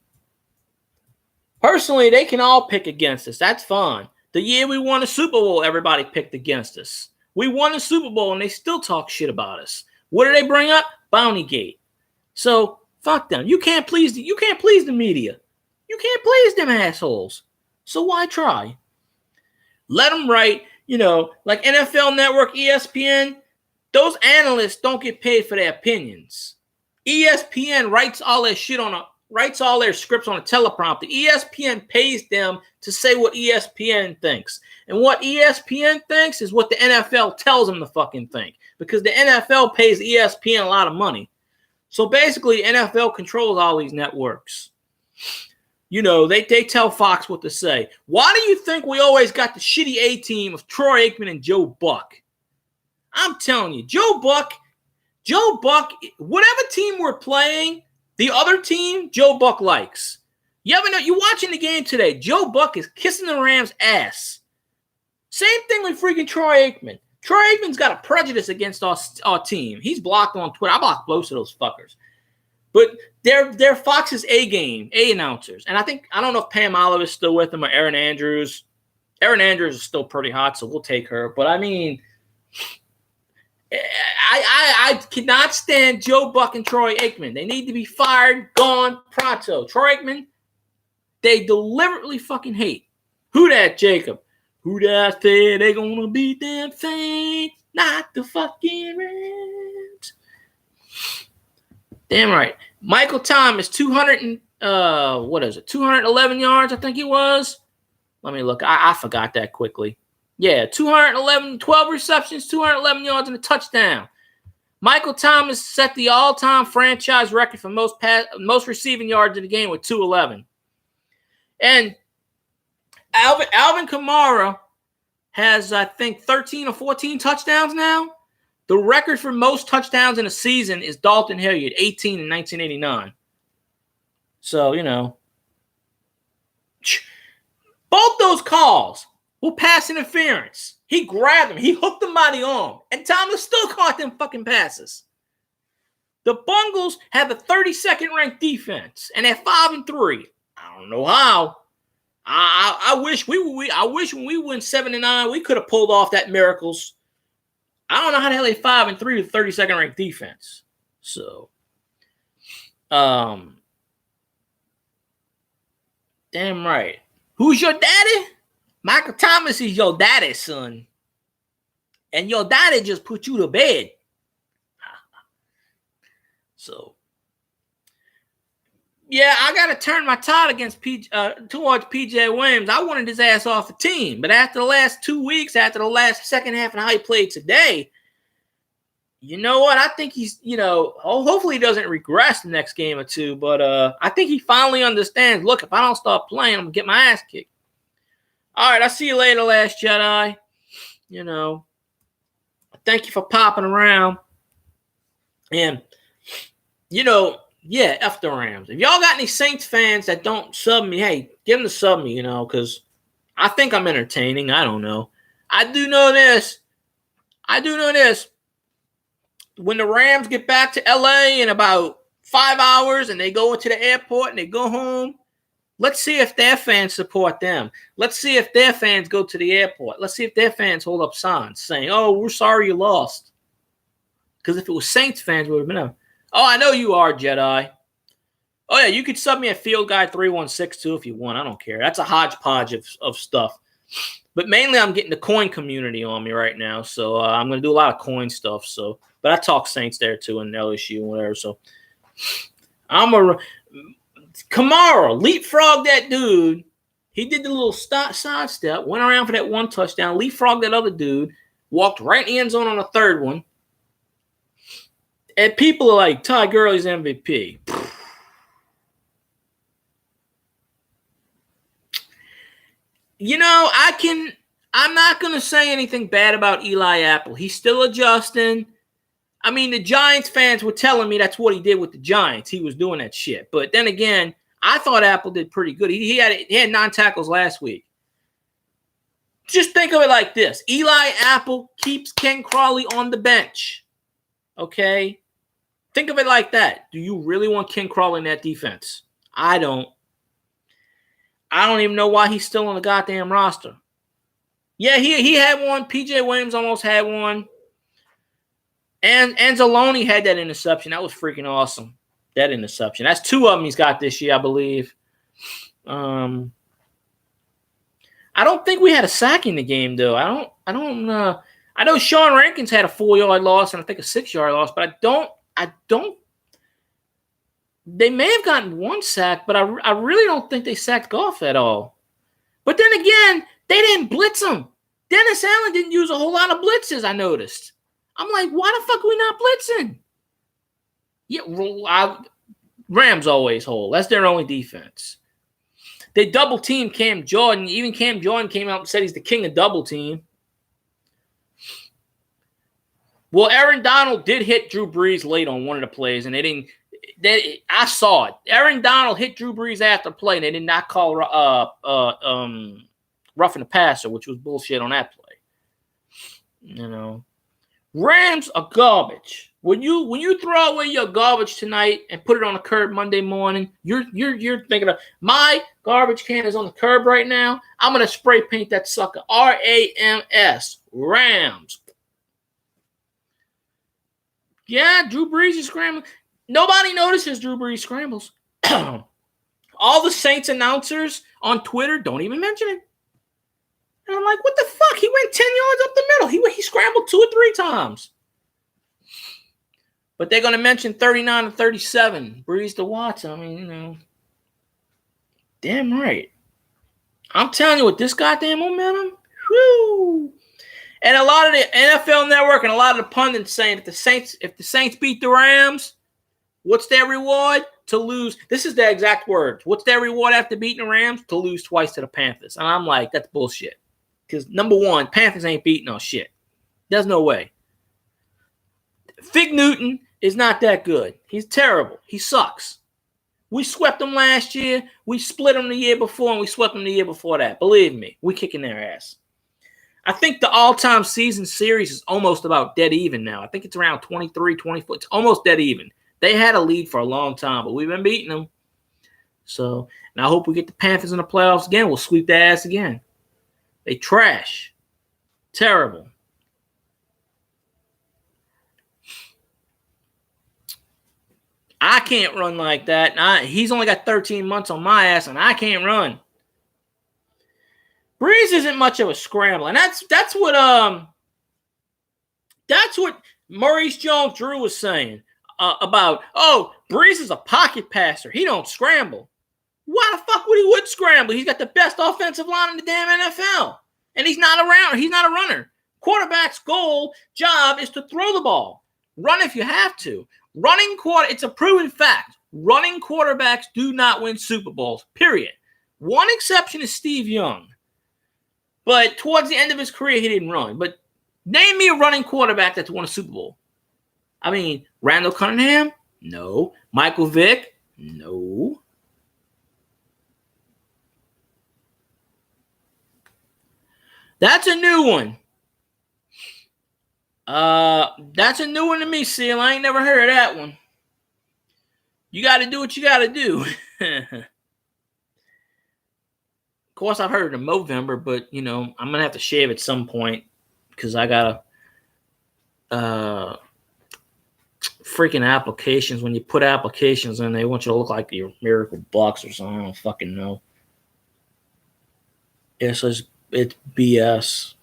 Personally, they can all pick against us. That's fine. The year we won the Super Bowl, everybody picked against us. We won the Super Bowl, and they still talk shit about us. What do they bring up? Bountygate. So fuck them. You can't please the media. You can't please them assholes. So why try? Let them write. Like NFL Network, ESPN. Those analysts don't get paid for their opinions. ESPN writes all their scripts on a teleprompter. ESPN pays them to say what ESPN thinks. And what ESPN thinks is what the NFL tells them to fucking think. Because the NFL pays ESPN a lot of money. So basically, NFL controls all these networks. They tell Fox what to say. Why do you think we always got the shitty A-team of Troy Aikman and Joe Buck? I'm telling you, Joe Buck, whatever team we're playing, the other team, Joe Buck likes. You watching the game today, Joe Buck is kissing the Rams' ass. Same thing with freaking Troy Aikman. Troy Aikman's got a prejudice against our team. He's blocked on Twitter. I blocked most of those fuckers. But they're Fox's A announcers. And I don't know if Pam Olive is still with them or Erin Andrews. Erin Andrews is still pretty hot, so we'll take her. But I mean, I cannot stand Joe Buck and Troy Aikman. They need to be fired, gone, pronto. Troy Aikman, they deliberately fucking hate. WHODAT, Jacob? WHODAT said they gonna beat them Saints, not the fucking Rams. Damn right. Michael Thomas, 211 yards, I think he was. Let me look. I forgot that quickly. Yeah, 12 receptions, 211 yards, and a touchdown. Michael Thomas set the all-time franchise record for most receiving yards in the game with 211. And Alvin Kamara has, I think, 13 or 14 touchdowns now. The record for most touchdowns in a season is Dalton Hilliard, 18 in 1989. So, both those calls were pass interference. He grabbed him. He hooked him by the arm. And Thomas still caught them fucking passes. The Bungles have a 32nd ranked defense, and they're 5-3. I don't know how. I wish when we win 7-9, we could have pulled off that miracles. I don't know how the hell they 5-3 with 32nd ranked defense. So, damn right. Who's your daddy? Michael Thomas is your daddy, son. And your daddy just put you to bed. So, yeah, I got to turn my tide towards P.J. Williams. I wanted his ass off the team. But after the last 2 weeks, after the last second half and how he played today, you know what? I think he's, hopefully he doesn't regress the next game or two. But I think he finally understands, look, if I don't start playing, I'm going to get my ass kicked. All right, I'll see you later, Last Jedi. Thank you for popping around. And, yeah, F the Rams. If y'all got any Saints fans that don't sub me, hey, give them to sub me, because I think I'm entertaining. I don't know. I do know this. When the Rams get back to L.A. in about 5 hours and they go into the airport and they go home, let's see if their fans support them. Let's see if their fans go to the airport. Let's see if their fans hold up signs saying, oh, we're sorry you lost. Because if it was Saints fans, we would have been up. Oh, I know you are, Jedi. Oh, yeah, you could sub me at Field Guy 316 too if you want. I don't care. That's a hodgepodge of stuff. But mainly I'm getting the coin community on me right now. So I'm going to do a lot of coin stuff. So, but I talk Saints there too and LSU and whatever. So Kamara leapfrog that dude. He did the little side step, went around for that one touchdown, leapfrogged that other dude, walked right in the end zone on the third one. And people are like, Ty Gurley's MVP. I'm not going to say anything bad about Eli Apple. He's still adjusting. I mean, the Giants fans were telling me that's what he did with the Giants. He was doing that shit. But then again, I thought Apple did pretty good. He had 9 tackles last week. Just think of it like this. Eli Apple keeps Ken Crawley on the bench. Okay? Think of it like that. Do you really want Ken Crawley in that defense? I don't. I don't even know why he's still on the goddamn roster. Yeah, he had one. PJ Williams almost had one. And Anzalone had that interception. That was freaking awesome. That interception. That's 2 of them he's got this year, I believe. I don't think we had a sack in the game, though. I know Sean Rankins had a 4-yard loss and I think a 6-yard loss, but I don't. They may have gotten 1 sack, but I really don't think they sacked Goff at all. But then again, they didn't blitz him. Dennis Allen didn't use a whole lot of blitzes, I noticed. I'm like, why the fuck are we not blitzing? Yeah, Rams always hold. That's their only defense. They double teamed Cam Jordan. Even Cam Jordan came out and said he's the king of double team. Well, Aaron Donald did hit Drew Brees late on one of the plays, and I saw it. Aaron Donald hit Drew Brees after the play, and they did not call roughing the passer, which was bullshit on that play. You know, Rams are garbage. When you throw away your garbage tonight and put it on the curb Monday morning, you're thinking of my garbage can is on the curb right now. I'm gonna spray paint that sucker. RAMS. Rams. Yeah, Drew Brees is scrambling. Nobody notices Drew Brees scrambles. All the Saints announcers on Twitter don't even mention it. And I'm like, what the fuck? He went 10 yards up the middle. He scrambled 2 or 3 times. But they're going to mention 39 and 37. Breeze to Watson. I mean, you know. Damn right. I'm telling you, with this goddamn momentum, whew. And a lot of the NFL Network and a lot of the pundits saying if the Saints beat the Rams, what's their reward? To lose. This is their exact words. What's their reward after beating the Rams? To lose twice to the Panthers. And I'm like, that's bullshit. Because, number one, Panthers ain't beating no shit. There's no way. Fig Newton is not that good. He's terrible. He sucks. We swept them last year. We split them the year before, and we swept them the year before that. Believe me, we kicking their ass. I think the all-time season series is almost about dead even now. I think it's around 23, 24. It's almost dead even. They had a lead for a long time, but we've been beating them. So, and I hope we get the Panthers in the playoffs again. We'll sweep their ass again. They trash. Terrible. I can't run like that. He's only got 13 months on my ass, and I can't run. Breeze isn't much of a scrambler, and that's what Maurice Jones-Drew was saying about. Oh, Breeze is a pocket passer. He don't scramble. Why the fuck would he scramble? He's got the best offensive line in the damn NFL, and he's not around. He's not a runner. Quarterback's job is to throw the ball. Run if you have to. It's a proven fact. Running quarterbacks do not win Super Bowls, period. One exception is Steve Young. But towards the end of his career, he didn't run. But name me a running quarterback that's won a Super Bowl. I mean, Randall Cunningham? No. Michael Vick? No. That's a new one. That's a new one to me, Seal. I ain't never heard of that one. You got to do what you got to do. Of course, I've heard of Movember, but, you know, I'm going to have to shave at some point because I got to freaking applications. When you put applications in, they want you to look like your Miracle Box or something. I don't fucking know. It's BS.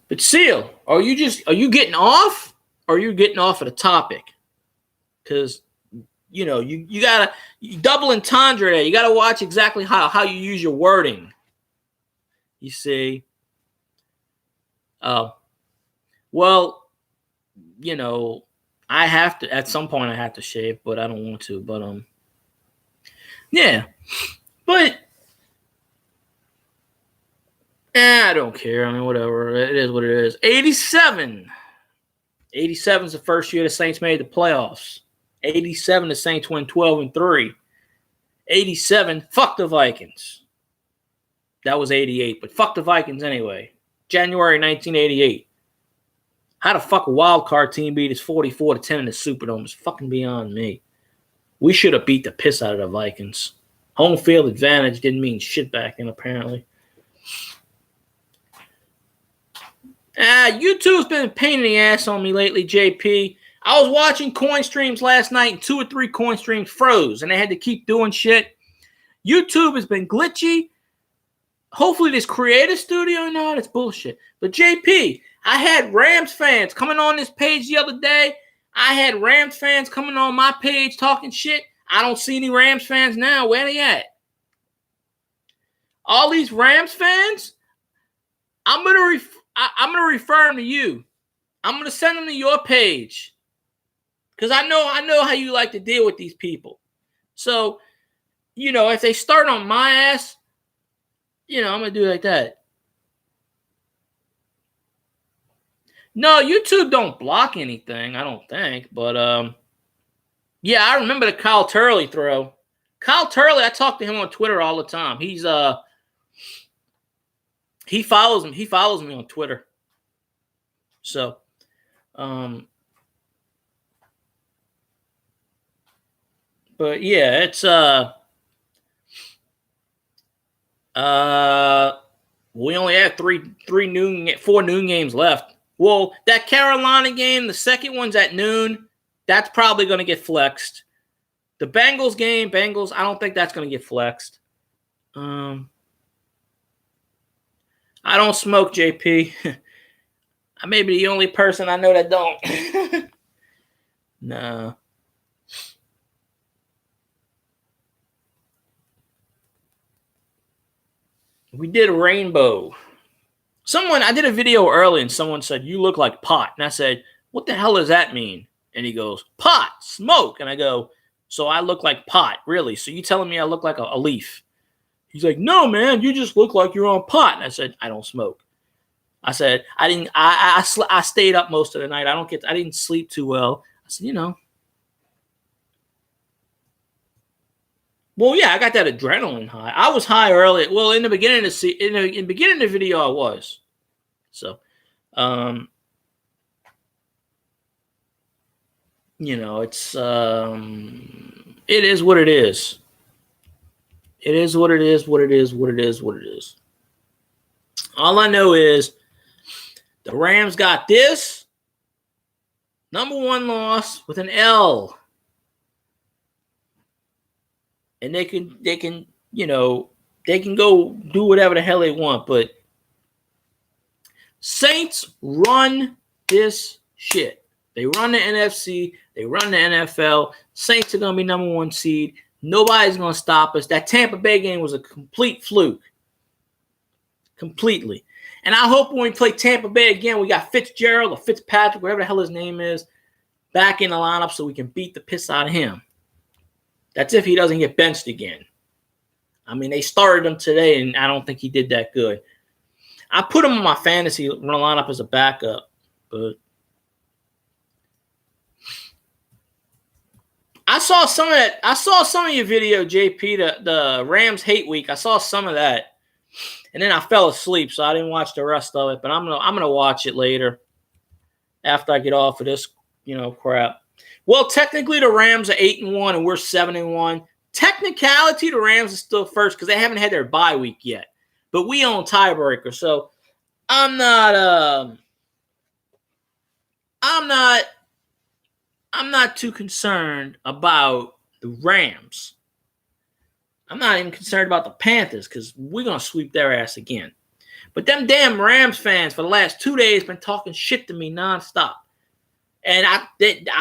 But Seal, are you getting off, or are you getting off of the topic? Because, you know, you gotta double entendre there. You gotta watch exactly how you use your wording. You see. Well, you know, I have to at some point. I have to shave, but I don't want to. But yeah, but. I don't care. I mean, whatever. It is what it is. 87 '87 is the first year the Saints made the playoffs. '87, the Saints went 12-3. '87, fuck the Vikings. That was '88, but fuck the Vikings anyway. January 1988. How the fuck a wild card team beat us 44-10 in the Superdome is fucking beyond me. We should have beat the piss out of the Vikings. Home field advantage didn't mean shit back then, apparently. YouTube's been a pain in the ass on me lately, JP. I was watching coin streams last night, and 2 or 3 coin streams froze, and they had to keep doing shit. YouTube has been glitchy. Hopefully this creative studio, no, that's bullshit. But JP, I had Rams fans coming on this page the other day. I had Rams fans coming on my page talking shit. I don't see any Rams fans now. Where they at? All these Rams fans, I'm gonna refer them to you. I'm gonna send them to your page because I know how you like to deal with these people. So, if they start on my ass, I'm gonna do like that. No, YouTube don't block anything, I don't think. But yeah, I remember the Kyle Turley throw. Kyle Turley, I talk to him on Twitter all the time. He follows him. He follows me on Twitter. So, but yeah, it's we only have 4 noon games left. Well, that Carolina game, the second one's at noon. That's probably going to get flexed. The Bengals game, I don't think that's going to get flexed. I don't smoke, JP. I may be the only person I know that don't. No. We did a rainbow. I did a video early and someone said, "You look like pot." And I said, "What the hell does that mean?" And he goes, "Pot, smoke." And I go, "So I look like pot, really? So you telling me I look like a leaf?" He's like, "No, man, you just look like you're on pot." And I said, "I don't smoke." I said, I stayed up most of the night. I didn't sleep too well. I said, Well, yeah, I got that adrenaline high. I was high early. Well, in the beginning of the beginning of the video, I was. So, it's it is what it is. It is what it is. What it is. What it is. What it is. All I know is the Rams got this number 1 loss with an L. And they can go do whatever the hell they want, but Saints run this shit. They run the NFC, they run the NFL. Saints are gonna be number 1 seed. Nobody's gonna stop us. That Tampa Bay game was a complete fluke. Completely. And I hope when we play Tampa Bay again, we got Fitzgerald or Fitzpatrick, whatever the hell his name is, back in the lineup so we can beat the piss out of him. That's if he doesn't get benched again. I mean, they started him today, and I don't think he did that good. I put him in my fantasy lineup as a backup, but I saw some of that. I saw some of your video, JP, the Rams hate week. I saw some of that, and then I fell asleep, so I didn't watch the rest of it. But I'm gonna watch it later after I get off of this, crap. Well, technically the Rams are 8-1 and we're 7-1. Technicality, the Rams are still first because they haven't had their bye week yet. But we own tiebreaker, so I'm not too concerned about the Rams. I'm not even concerned about the Panthers because we're gonna sweep their ass again. But them damn Rams fans for the last 2 days been talking shit to me nonstop. And I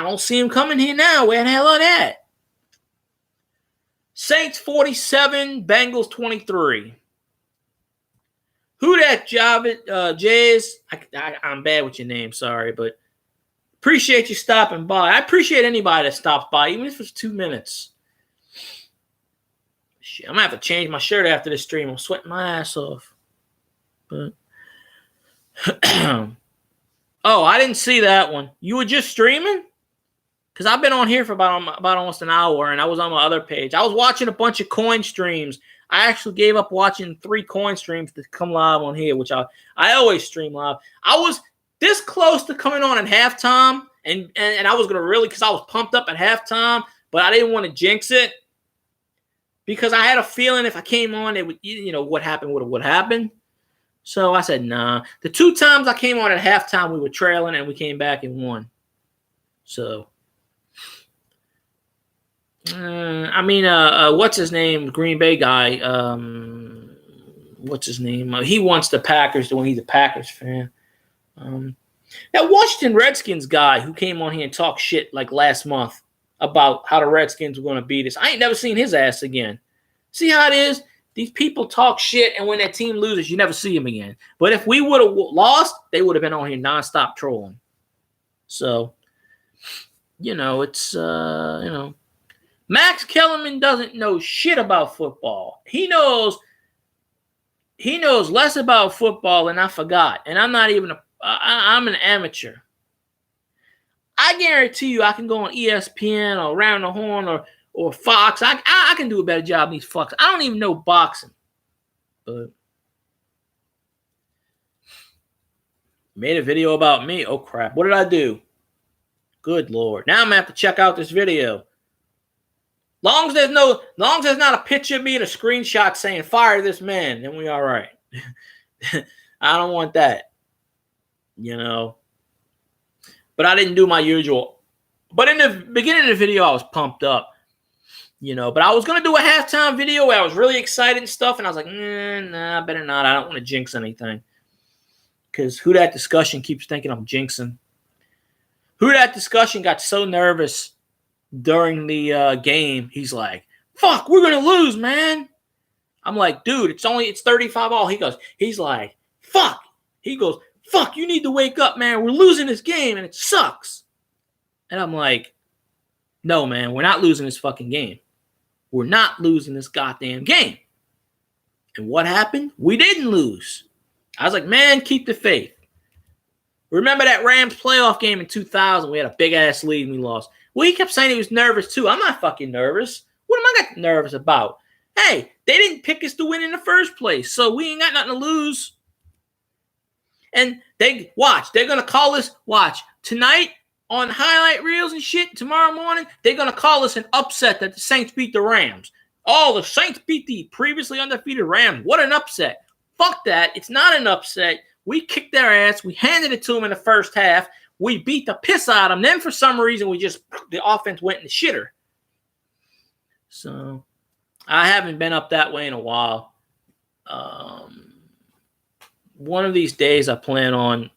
don't see him coming here now. Where the hell are that? Saints 47, Bengals 23. WHODAT Jays? I'm bad with your name, sorry, but appreciate you stopping by. I appreciate anybody that stops by, even if it's 2 minutes. Shit, I'm gonna have to change my shirt after this stream. I'm sweating my ass off. But Oh, I didn't see that one. You were just streaming? Because I've been on here for about almost an hour, and I was on my other page. I was watching a bunch of coin streams. I actually gave up watching 3 coin streams to come live on here, which I always stream live. I was this close to coming on at halftime, and I was going to really, because I was pumped up at halftime, but I didn't want to jinx it because I had a feeling if I came on, it would, what happened would happen. So I said, nah. The 2 times I came on at halftime, we were trailing, and we came back and won. So... what's his name? Green Bay guy. What's his name? He wants the Packers to win. He's a Packers fan. That Washington Redskins guy who came on here and talked shit like last month about how the Redskins were going to beat us. I ain't never seen his ass again. See how it is? These people talk shit, and when that team loses, you never see them again. But if we would have lost, they would have been on here nonstop trolling. So, it's, Max Kellerman doesn't know shit about football. He knows less about football than I forgot. And I'm not even I'm an amateur. I guarantee you I can go on ESPN or Around the Horn or Fox. I can do a better job than these fucks. I don't even know boxing. But made a video about me. Oh crap. What did I do? Good Lord. Now I'm gonna have to check out this video. Long as there's not a picture of me and a screenshot saying fire this man, then we all right. I don't want that. But I didn't do my usual. But in the beginning of the video, I was pumped up. But I was gonna do a halftime video where I was really excited and stuff, and I was like, nah, better not. I don't want to jinx anything. Because WHODAT discussion keeps thinking I'm jinxing. WHODAT discussion got so nervous during the game. He's like, fuck, we're gonna lose, man. I'm like, dude, it's 35 all. He's like, fuck. He goes, fuck, you need to wake up, man. We're losing this game and it sucks. And I'm like, no, man, we're not losing this fucking game. We're not losing this goddamn game. And what happened? We didn't lose. I was like, man, keep the faith. Remember that Rams playoff game in 2000? We had a big-ass lead and we lost. Well, he kept saying he was nervous, too. I'm not fucking nervous. What am I got nervous about? Hey, they didn't pick us to win in the first place, so we ain't got nothing to lose. And they're going to call us, tonight on highlight reels and shit, tomorrow morning, they're going to call us an upset that the Saints beat the Rams. Oh, the Saints beat the previously undefeated Rams. What an upset. Fuck that. It's not an upset. We kicked their ass. We handed it to them in the first half. We beat the piss out of them. Then for some reason, the offense went in the shitter. So I haven't been up that way in a while. One of these days I plan on,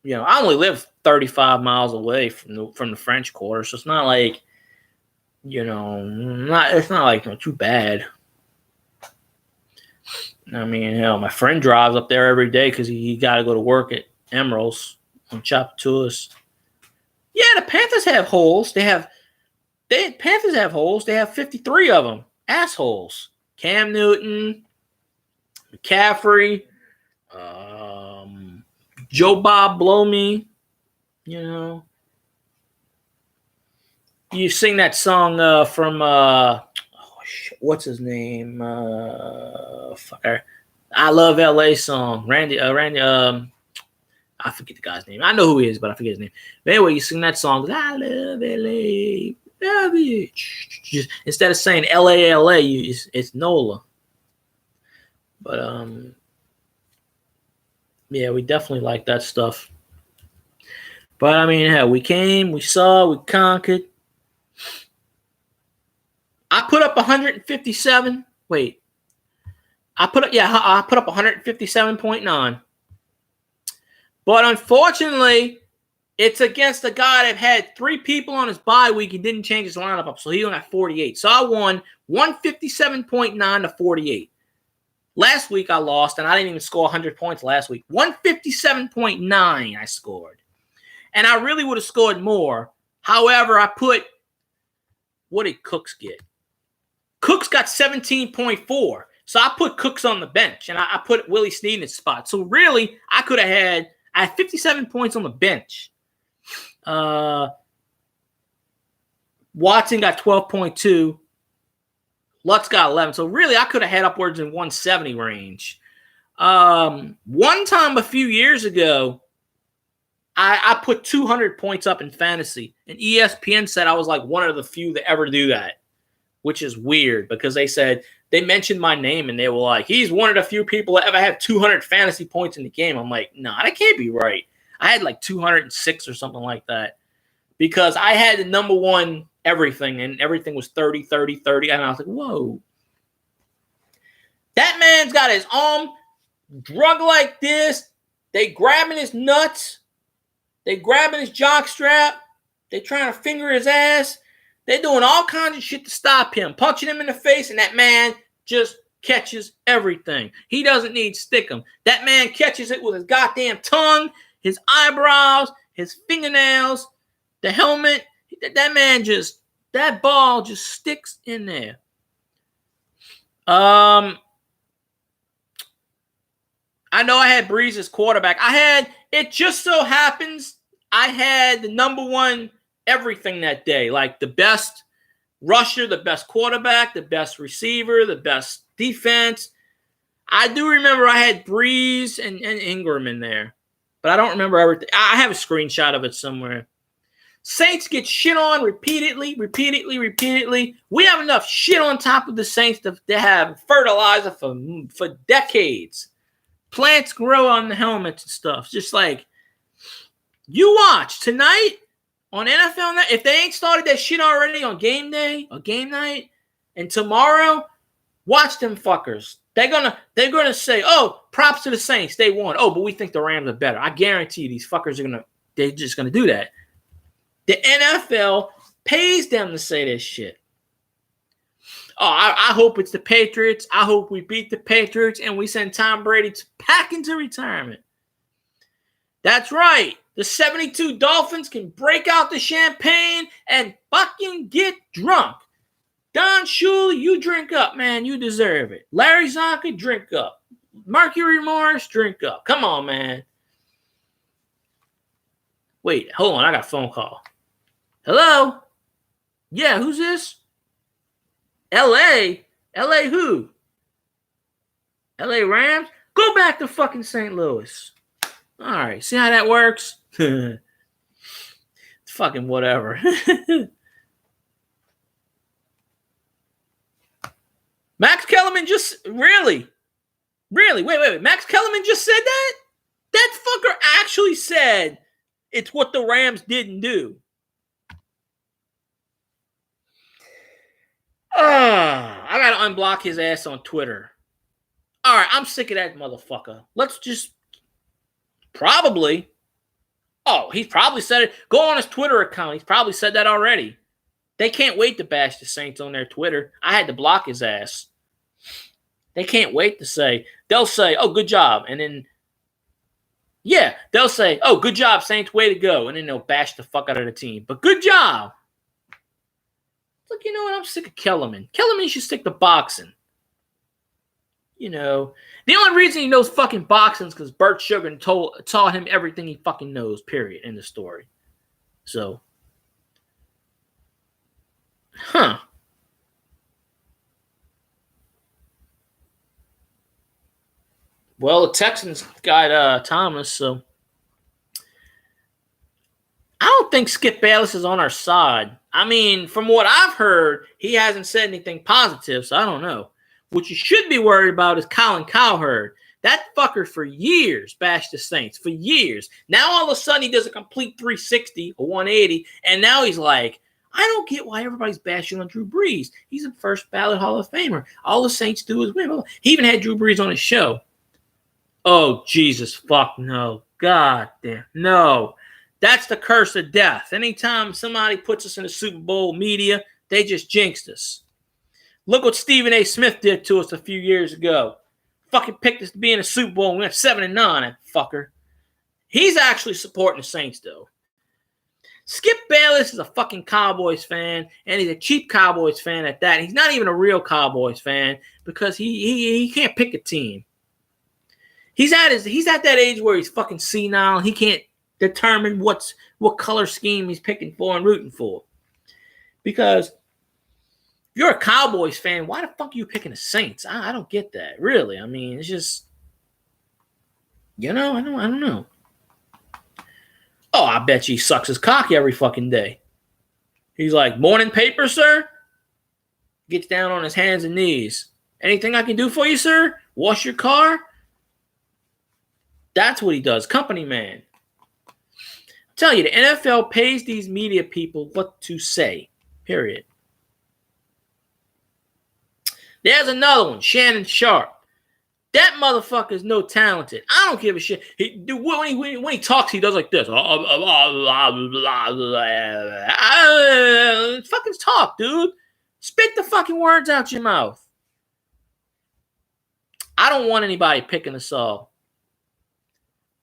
I only live 35 miles away from the French Quarter, so it's not like, it's not like too bad. I mean, hell, my friend drives up there every day because he got to go to work at Emerald's on Chapatulas. Yeah, the Panthers have holes. Panthers have holes. They have 53 of them. Assholes. Cam Newton, McCaffrey, Joe Bob Blow Me. You sing that song from what's his name? I Love LA song. Randy. I forget the guy's name. I know who he is, but I forget his name. But anyway, you sing that song. I love LA. Love it. Just, instead of saying LA, it's NOLA. But yeah, we definitely like that stuff. But I mean, hell, we came, we saw, we conquered. I put up 157. Wait. I put up 157.9. But unfortunately, it's against a guy that had 3 people on his bye week. He didn't change his lineup up, so he only got 48. So I won 157.9 to 48. Last week I lost, and I didn't even score 100 points last week. 157.9 I scored. And I really would have scored more. However, what did Cooks get? Cooks got 17.4. So I put Cooks on the bench, and I put Willie Snead in his spot. So really, I could have had I had 57 points on the bench. Watson got 12.2. Lutz got 11. So really, I could have had upwards in 170 range. One time a few years ago, I put 200 points up in fantasy, and ESPN said I was like one of the few that ever do that, which is weird because they mentioned my name and they were like, he's one of the few people that ever have 200 fantasy points in the game. I'm like, no, that can't be right. I had like 206 or something like that because I had the number one everything, and everything was 30, 30, 30, and I was like, whoa. That man's got his arm drug like this. They grabbing his nuts. They grabbing his jock strap. They trying to finger his ass. They're doing all kinds of shit to stop him, punching him in the face, and that man just catches everything. He doesn't need stickum. That man catches it with his goddamn tongue, his eyebrows, his fingernails, the helmet. That ball just sticks in there. I know I had Breeze as quarterback. It just so happens I had the number one everything that day, like the best rusher, the best quarterback, the best receiver, the best defense. I do remember I had Breeze and Ingram in there, but I don't remember everything. I have a screenshot of it somewhere. Saints get shit on repeatedly. We have enough shit on top of the Saints to have fertilizer for decades. Plants grow on the helmets and stuff. Just like you watch tonight on NFL Night. If they ain't started that shit already on game day or game night, and tomorrow, watch them fuckers. They're gonna say, "Oh, props to the Saints, they won." Oh, but we think the Rams are better. I guarantee you, these fuckers they're just gonna do that. The NFL pays them to say this shit. Oh, I hope it's the Patriots. I hope we beat the Patriots and we send Tom Brady back into retirement. That's right. The 72 Dolphins can break out the champagne and fucking get drunk. Don Shula, you drink up, man. You deserve it. Larry Zonka, drink up. Mercury Morris, drink up. Come on, man. Wait, hold on. I got a phone call. Hello? Yeah, who's this? L.A.? L.A. who? L.A. Rams? Go back to fucking St. Louis. All right, see how that works? Fucking whatever. Max Kellerman just really? Wait. Max Kellerman just said that? That fucker actually said it's what the Rams didn't do. I gotta unblock his ass on Twitter. All right, I'm sick of that motherfucker. Let's just probably. Oh, he's probably said it. Go on his Twitter account. He's probably said that already. They can't wait to bash the Saints on their Twitter. I had to block his ass. They can't wait to say. They'll say, "Oh, good job," and then they'll say, "Oh, good job, Saints, way to go," and then they'll bash the fuck out of the team. But good job. Look, you know what? I'm sick of Kellerman. Kellerman should stick to boxing. You know, the only reason he knows fucking boxing is because Bert Sugar taught him everything he fucking knows, period, in the story. So, Well, the Texans got Thomas, so I don't think Skip Bayless is on our side. I mean, from what I've heard, he hasn't said anything positive, so I don't know. What you should be worried about is Colin Cowherd. That fucker for years bashed the Saints, for years. Now all of a sudden he does a complete 360 or 180, and now he's like, I don't get why everybody's bashing on Drew Brees. He's a first ballot Hall of Famer. All the Saints do is win. He even had Drew Brees on his show. Oh, Jesus, fuck no. God damn, no. That's the curse of death. Anytime somebody puts us in the Super Bowl media, they just jinxed us. Look what Stephen A. Smith did to us a few years ago. Fucking picked us to be in a Super Bowl and we went 7-9, that fucker. He's actually supporting the Saints, though. Skip Bayless is a fucking Cowboys fan, and he's a cheap Cowboys fan at that. He's not even a real Cowboys fan because he can't pick a team. He's at that age where he's fucking senile. He can't determine what color scheme he's picking for and rooting for. Because if you're a Cowboys fan, why the fuck are you picking the Saints? I don't get that. Really. I mean, it's just, I don't know. Oh, I bet you he sucks his cock every fucking day. He's like, morning paper, sir? Gets down on his hands and knees. Anything I can do for you, sir? Wash your car? That's what he does. Company man. I tell you, the NFL pays these media people what to say. Period. There's another one, Shannon Sharp. That motherfucker's no talented. I don't give a shit. When he talks, he does like this. Fucking talk, dude. Spit the fucking words out your mouth. I don't want anybody picking us all.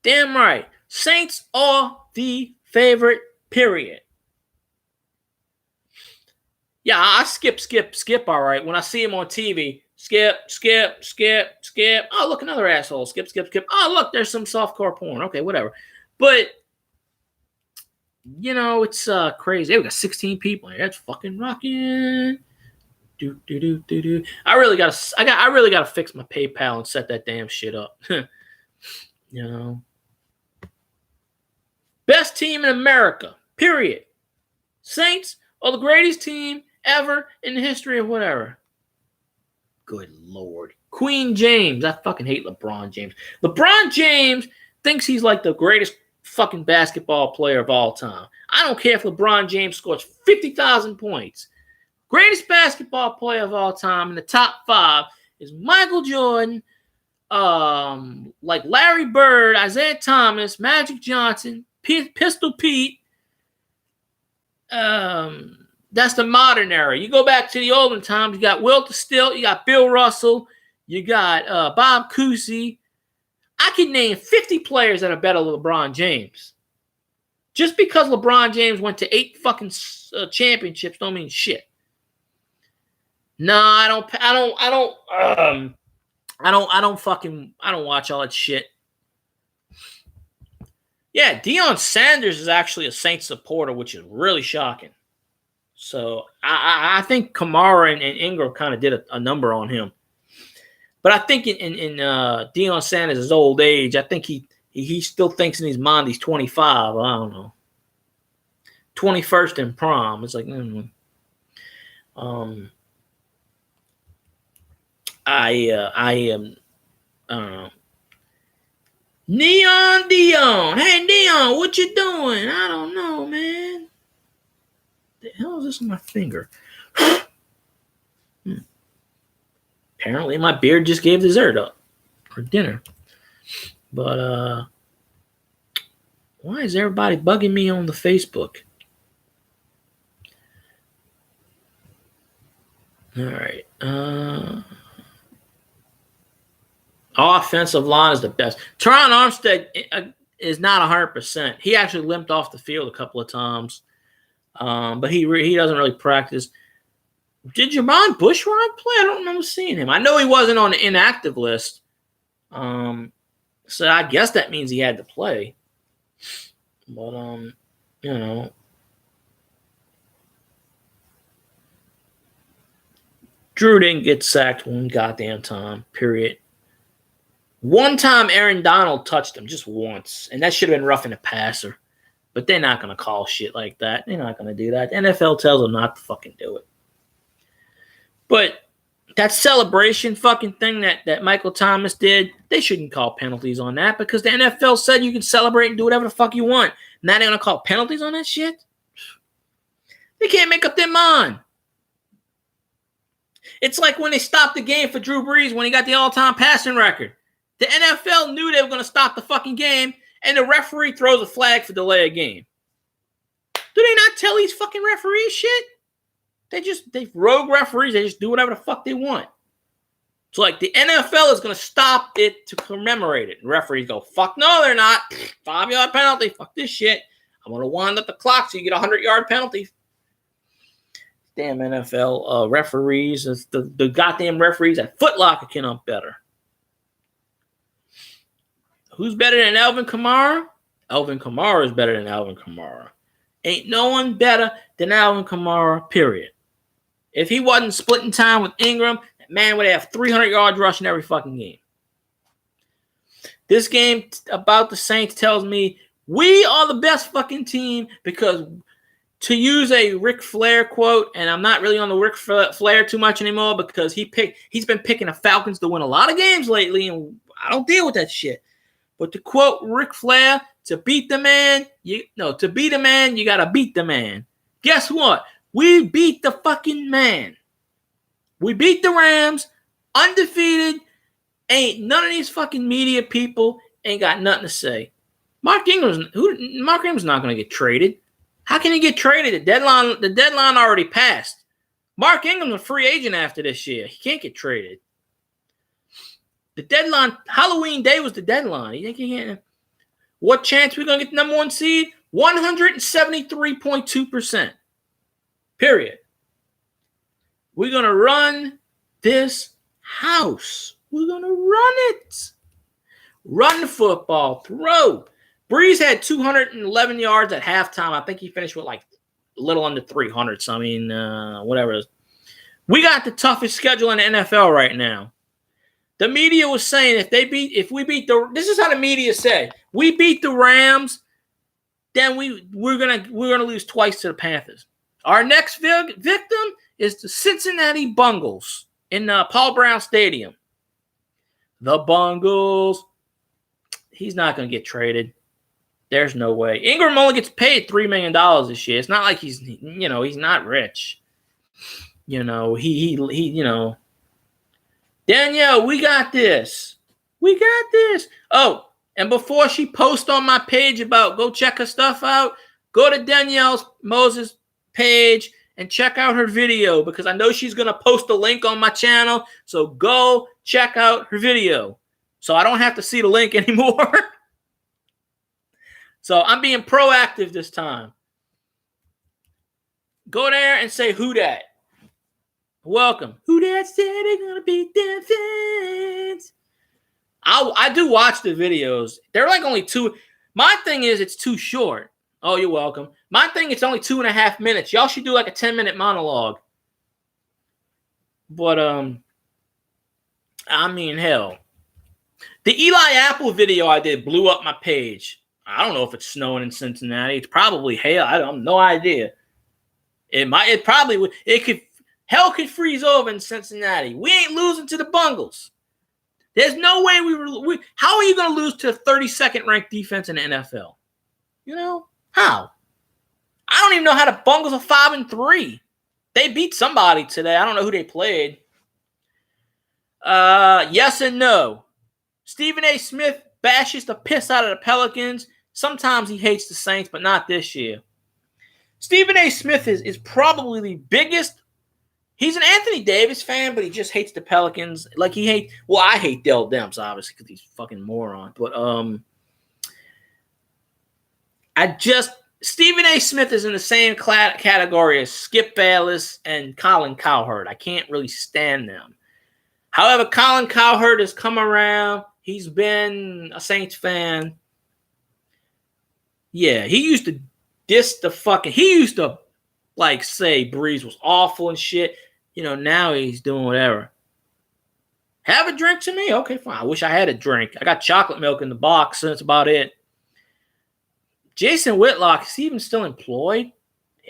Damn right. Saints are the favorite, period. Yeah, I skip, all right. When I see him on TV, skip. Oh, look, another asshole. Skip. Oh, look, there's some softcore porn. Okay, whatever. But, it's crazy. Hey, we got 16 people here. That's fucking rocking. Do. I really gotta fix my PayPal and set that damn shit up. Best team in America, period. Saints are the greatest team ever in the history of whatever. Good Lord. Queen James. I fucking hate LeBron James. LeBron James thinks he's like the greatest fucking basketball player of all time. I don't care if LeBron James scores 50,000 points. Greatest basketball player of all time in the top 5 is Michael Jordan, like Larry Bird, Isaiah Thomas, Magic Johnson, Pistol Pete. That's the modern era. You go back to the olden times, you got Wilt Stilt, you got Bill Russell, you got Bob Cousy. I can name 50 players that are better than LeBron James. Just because LeBron James went to 8 fucking championships don't mean shit. No, I don't watch all that shit. Yeah, Deion Sanders is actually a Saints supporter, which is really shocking. So I think Kamara and Ingram kind of did a number on him. But I think in Deion Sanders' old age, I think he still thinks in his mind he's 25. I don't know. 21st in prom. It's like, I don't know. Neon Dion. Hey, Dion, what you doing? I don't know, man. The hell is this on my finger? Apparently, my beard just gave dessert up for dinner. But, why is everybody bugging me on the Facebook? All right. Offensive line is the best. Teron Armstead is not 100%. He actually limped off the field a couple of times, but he doesn't really practice. Did Jermon Bushrod play? I don't remember seeing him. I know he wasn't on the inactive list, so I guess that means he had to play. But Drew didn't get sacked one goddamn time. Period. One time Aaron Donald touched him just once, and that should have been roughing a passer. But they're not going to call shit like that. They're not going to do that. The NFL tells them not to fucking do it. But that celebration fucking thing that Michael Thomas did, they shouldn't call penalties on that because the NFL said you can celebrate and do whatever the fuck you want. Now they're going to call penalties on that shit? They can't make up their mind. It's like when they stopped the game for Drew Brees when he got the all-time passing record. The NFL knew they were going to stop the fucking game, and the referee throws a flag for delay of game. Do they not tell these fucking referees shit? They rogue referees. They just do whatever the fuck they want. So, like, the NFL is going to stop it to commemorate it. And referees go, fuck no, they're not. 5-yard penalty. Fuck this shit. I'm going to wind up the clock so you get a 100-yard penalty. Damn NFL referees. The goddamn referees at Foot Locker cannot better. Who's better than Alvin Kamara? Alvin Kamara is better than Alvin Kamara. Ain't no one better than Alvin Kamara, period. If he wasn't splitting time with Ingram, that man would have 300 yards rushing every fucking game. This game about the Saints tells me we are the best fucking team because, to use a Ric Flair quote, and I'm not really on the Ric Flair too much anymore because he's been picking the Falcons to win a lot of games lately, and I don't deal with that shit. But to quote Ric Flair, to beat a man, you gotta beat the man. Guess what? We beat the fucking man. We beat the Rams, undefeated. Ain't none of these fucking media people ain't got nothing to say. Mark Ingram's not going to get traded. How can he get traded? The deadline already passed. Mark Ingram's a free agent after this year. He can't get traded. The deadline, Halloween Day was the deadline. You think he can't? What chance we going to get the number one seed? 173.2%. Period. We're going to run this house. We're going to run it. Run the football. Throw. Breeze had 211 yards at halftime. I think he finished with like a little under 300. So, I mean, whatever it is. We got the toughest schedule in the NFL right now. The media was saying this is how the media said, we beat the Rams, then we're gonna lose twice to the Panthers. Our next victim is the Cincinnati Bengals in Paul Brown Stadium. The Bengals. He's not going to get traded. There's no way. Ingram only gets paid $3 million this year. It's not like he's not rich. Danielle, we got this. We got this. Oh, and before she posts on my page about go check her stuff out, go to Danielle Moses' page and check out her video because I know she's going to post a link on my channel. So go check out her video. So I don't have to see the link anymore. So I'm being proactive this time. Go there and say WHODAT. Welcome. WHODAT said they're going to beat their fans. I do watch the videos. They're like only 2. My thing is it's too short. Oh, you're welcome. My thing, it's only 2.5 minutes. Y'all should do like a 10-minute monologue. But, I mean, hell. The Eli Apple video I did blew up my page. I don't know if it's snowing in Cincinnati. It's probably hail. I have no idea. Hell could freeze over in Cincinnati. We ain't losing to the Bengals. There's no way how are you going to lose to a 32nd ranked defense in the NFL? How? I don't even know how the Bengals are 5-3. They beat somebody today. I don't know who they played. Yes and no. Stephen A. Smith bashes the piss out of the Pelicans. Sometimes he hates the Saints, but not this year. Stephen A. Smith is probably the biggest. He's an Anthony Davis fan, but he just hates the Pelicans. Like I hate Dell Demps, obviously, because he's a fucking moron. But Stephen A. Smith is in the same category as Skip Bayless and Colin Cowherd. I can't really stand them. However, Colin Cowherd has come around. He's been a Saints fan. Yeah, he used to say Breeze was awful and shit. Now he's doing whatever. Have a drink to me? Okay, fine. I wish I had a drink. I got chocolate milk in the box, and that's about it. Jason Whitlock, is he even still employed?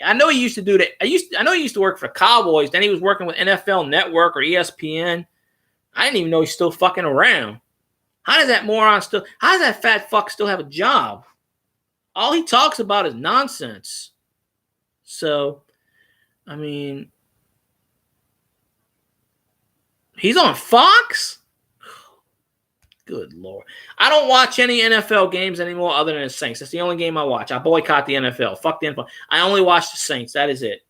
I know he used to do that. I know he used to work for the Cowboys. Then he was working with NFL Network or ESPN. I didn't even know he's still fucking around. How does that fat fuck still have a job? All he talks about is nonsense. So, I mean, he's on Fox? Good Lord. I don't watch any NFL games anymore other than the Saints. That's the only game I watch. I boycott the NFL. Fuck the NFL. I only watch the Saints. That is it.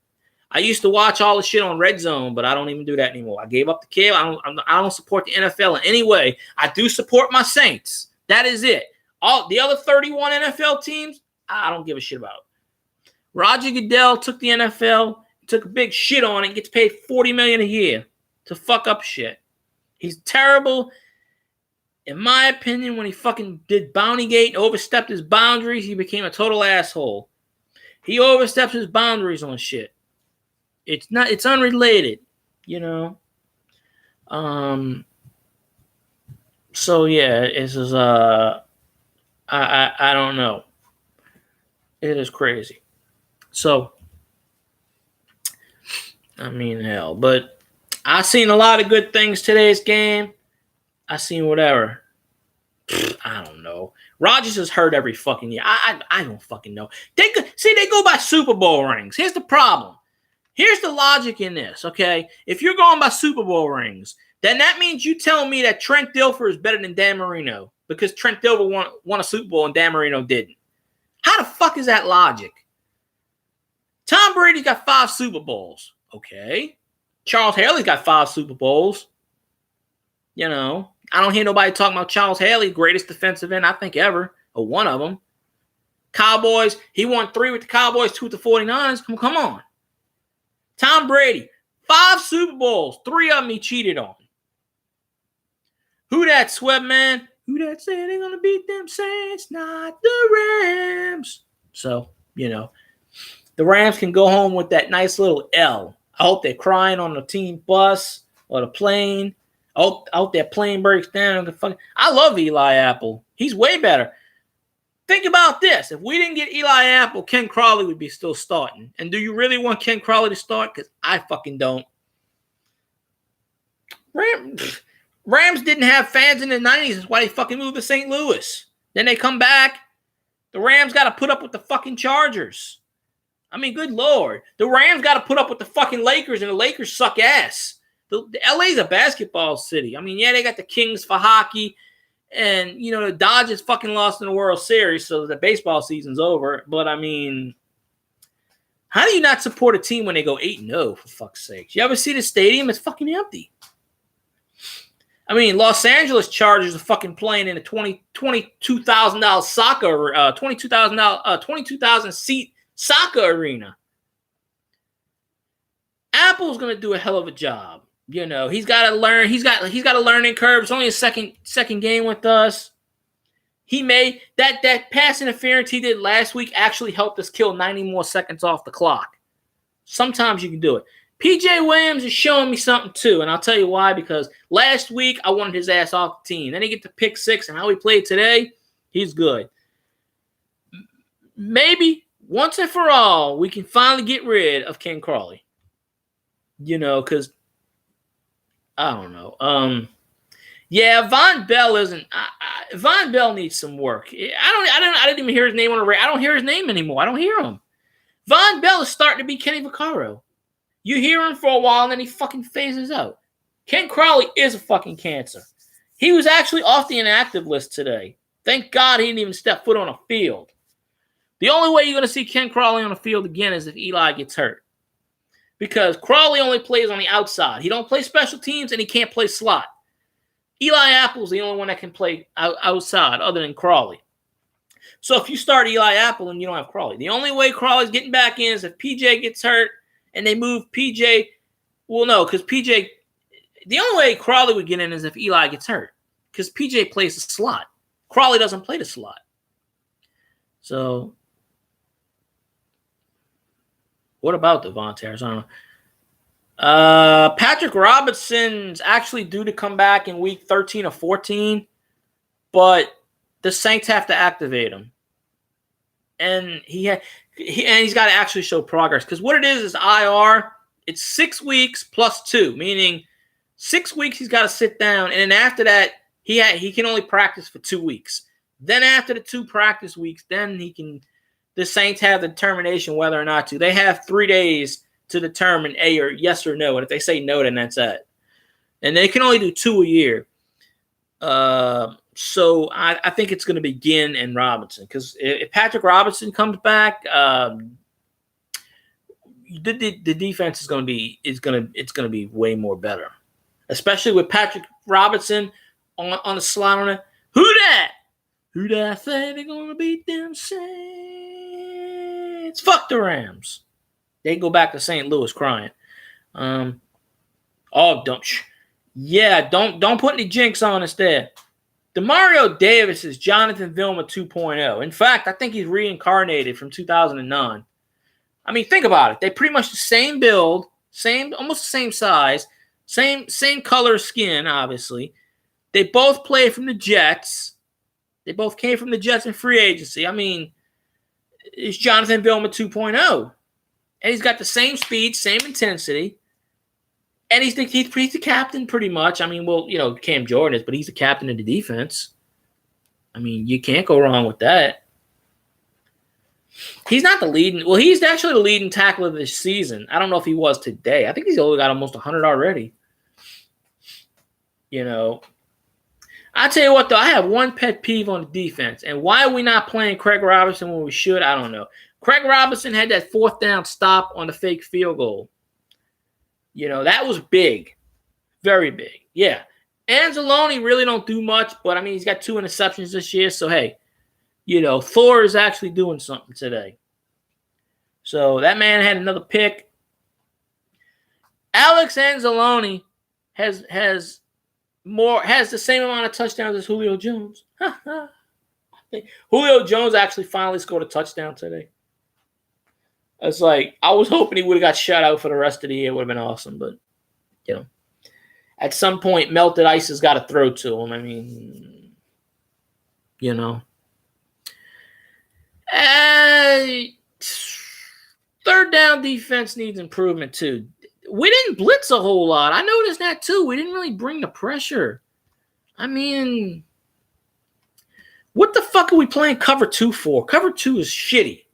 I used to watch all the shit on Red Zone, but I don't even do that anymore. I gave up the cable. I don't support the NFL in any way. I do support my Saints. That is it. All the other 31 NFL teams, I don't give a shit about. Roger Goodell took the NFL, took a big shit on it, and gets paid $40 million a year to fuck up shit. He's terrible. In my opinion, when he fucking did Bountygate, overstepped his boundaries, he became a total asshole. He oversteps his boundaries on shit. It's unrelated, you know. So yeah, this is I don't know. It is crazy. So I mean, hell, but I seen a lot of good things today's game. I seen whatever. I don't know. Rodgers is hurt every fucking year. I don't fucking know. They go by Super Bowl rings. Here's the problem. Here's the logic in this, okay? If you're going by Super Bowl rings, then that means you tell me that Trent Dilfer is better than Dan Marino because Trent Dilfer won a Super Bowl and Dan Marino didn't. How the fuck is that logic? Tom Brady's got 5 Super Bowls. Okay. Charles Haley's got 5 Super Bowls. You know, I don't hear nobody talking about Charles Haley, greatest defensive end I think ever, or one of them. Cowboys, he won 3 with the Cowboys, 2 with the 49ers. Come on. Tom Brady, 5 Super Bowls, 3 of them he cheated on. Who that, Sweat Man? Who that say they're going to beat them Saints, not the Rams? So, you know, the Rams can go home with that nice little L. I hope they're crying on the team bus or the plane. I hope that plane breaks down. I love Eli Apple. He's way better. Think about this. If we didn't get Eli Apple, Ken Crawley would be still starting. And do you really want Ken Crawley to start? Because I fucking don't. Rams didn't have fans in the 90s. That's why they fucking moved to St. Louis. Then they come back. The Rams got to put up with the fucking Chargers. I mean, good Lord. The Rams got to put up with the fucking Lakers, and the Lakers suck ass. The LA's a basketball city. I mean, yeah, they got the Kings for hockey. And, you know, the Dodgers fucking lost in the World Series, so the baseball season's over. But, I mean, how do you not support a team when they go 8-0, for fuck's sake? You ever see the stadium? It's fucking empty. I mean, Los Angeles Chargers are fucking playing in a $22,000 soccer, 22,000 seat soccer arena. Apple's gonna do a hell of a job. You know, he's got to learn. He's got a learning curve. It's only his second game with us. He made that pass interference he did last week actually helped us kill 90 more seconds off the clock. Sometimes you can do it. PJ Williams is showing me something too, and I'll tell you why. Because last week I wanted his ass off the team. Then he get to pick 6, and how he played today, he's good. Maybe once and for all, we can finally get rid of Ken Crawley. You know, because I don't know. Yeah, Von Bell isn't. Von Bell needs some work. I didn't even hear his name on the radio. I don't hear his name anymore. I don't hear him. Von Bell is starting to be Kenny Vaccaro. You hear him for a while, and then he fucking phases out. Ken Crawley is a fucking cancer. He was actually off the inactive list today. Thank God he didn't even step foot on a field. The only way you're going to see Ken Crawley on the field again is if Eli gets hurt. Because Crawley only plays on the outside. He don't play special teams, and he can't play slot. Eli Apple's the only one that can play outside other than Crawley. So if you start Eli Apple and you don't have Crawley, the only way Crawley's getting back in is if PJ gets hurt and they move PJ. Well, no, because PJ, the only way Crawley would get in is if Eli gets hurt. Because PJ plays the slot. Crawley doesn't play the slot. So what about Devontae Harris? I don't know. Patrick Robinson's actually due to come back in week 13 or 14, but the Saints have to activate him. And he's got to actually show progress. Because what it is IR. It's 6 weeks plus 2, meaning 6 weeks he's got to sit down. And then after that, he can only practice for 2 weeks. Then after the 2 practice weeks, then the Saints have the determination whether or not to. They have 3 days to determine A or yes or no. And if they say no, then that's it. And they can only do 2 a year. So I think it's going to be Ginn and Robinson. Because if Patrick Robinson comes back, the defense is going to be way more better. Especially with Patrick Robinson on the slot on it. WHODAT? WHODAT say they're going to beat them Saints? Fuck the Rams. They go back to St. Louis crying. Don't put any jinx on us there. Demario Davis is Jonathan Vilma 2.0. In fact, I think he's reincarnated from 2009. I mean, think about it. They pretty much the same build, almost the same size, same color skin, obviously. They both play from the Jets. They both came from the Jets in free agency. I mean, it's Jonathan Vilma 2.0. And he's got the same speed, same intensity. And he's the captain pretty much. I mean, well, Cam Jordan is, but he's the captain of the defense. I mean, you can't go wrong with that. He's not the leading. Well, he's actually the leading tackler this season. I don't know if he was today. I think he's only got almost 100 already. I tell you what, though, I have one pet peeve on the defense. And why are we not playing Craig Robinson when we should? I don't know. Craig Robinson had that 4th down stop on the fake field goal. That was big. Very big. Yeah. Anzalone really don't do much, but, I mean, he's got 2 interceptions this year. So, hey, Thor is actually doing something today. So, that man had another pick. Alex Anzalone has the same amount of touchdowns as Julio Jones. Julio Jones actually finally scored a touchdown today. It's like, I was hoping he would have got shut out for the rest of the year. It would have been awesome. But, at some point, melted ice has got to throw to him. I mean, 3rd down defense needs improvement, too. We didn't blitz a whole lot. I noticed that, too. We didn't really bring the pressure. I mean, what the fuck are we playing cover 2 for? Cover 2 is shitty.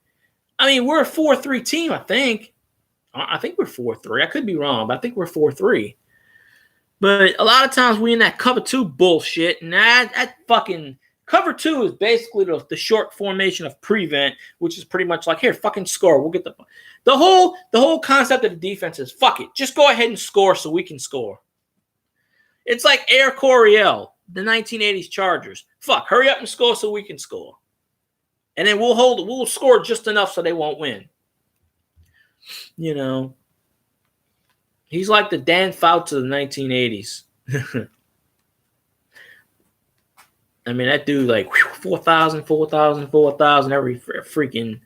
I mean, we're a 4-3 team, I think. I think we're 4-3. I could be wrong, but I think we're 4-3. But a lot of times we in that cover 2 bullshit, and that fucking cover 2 is basically the short formation of prevent, which is pretty much like, here, fucking score. We'll get the whole concept of the defense is fuck it. Just go ahead and score so we can score. It's like Air Coryell, the 1980s Chargers. Fuck, hurry up and score so we can score. And then we'll score just enough so they won't win. He's like the Dan Fouts of the 1980s. I mean, that dude, like, 4,000 every freaking,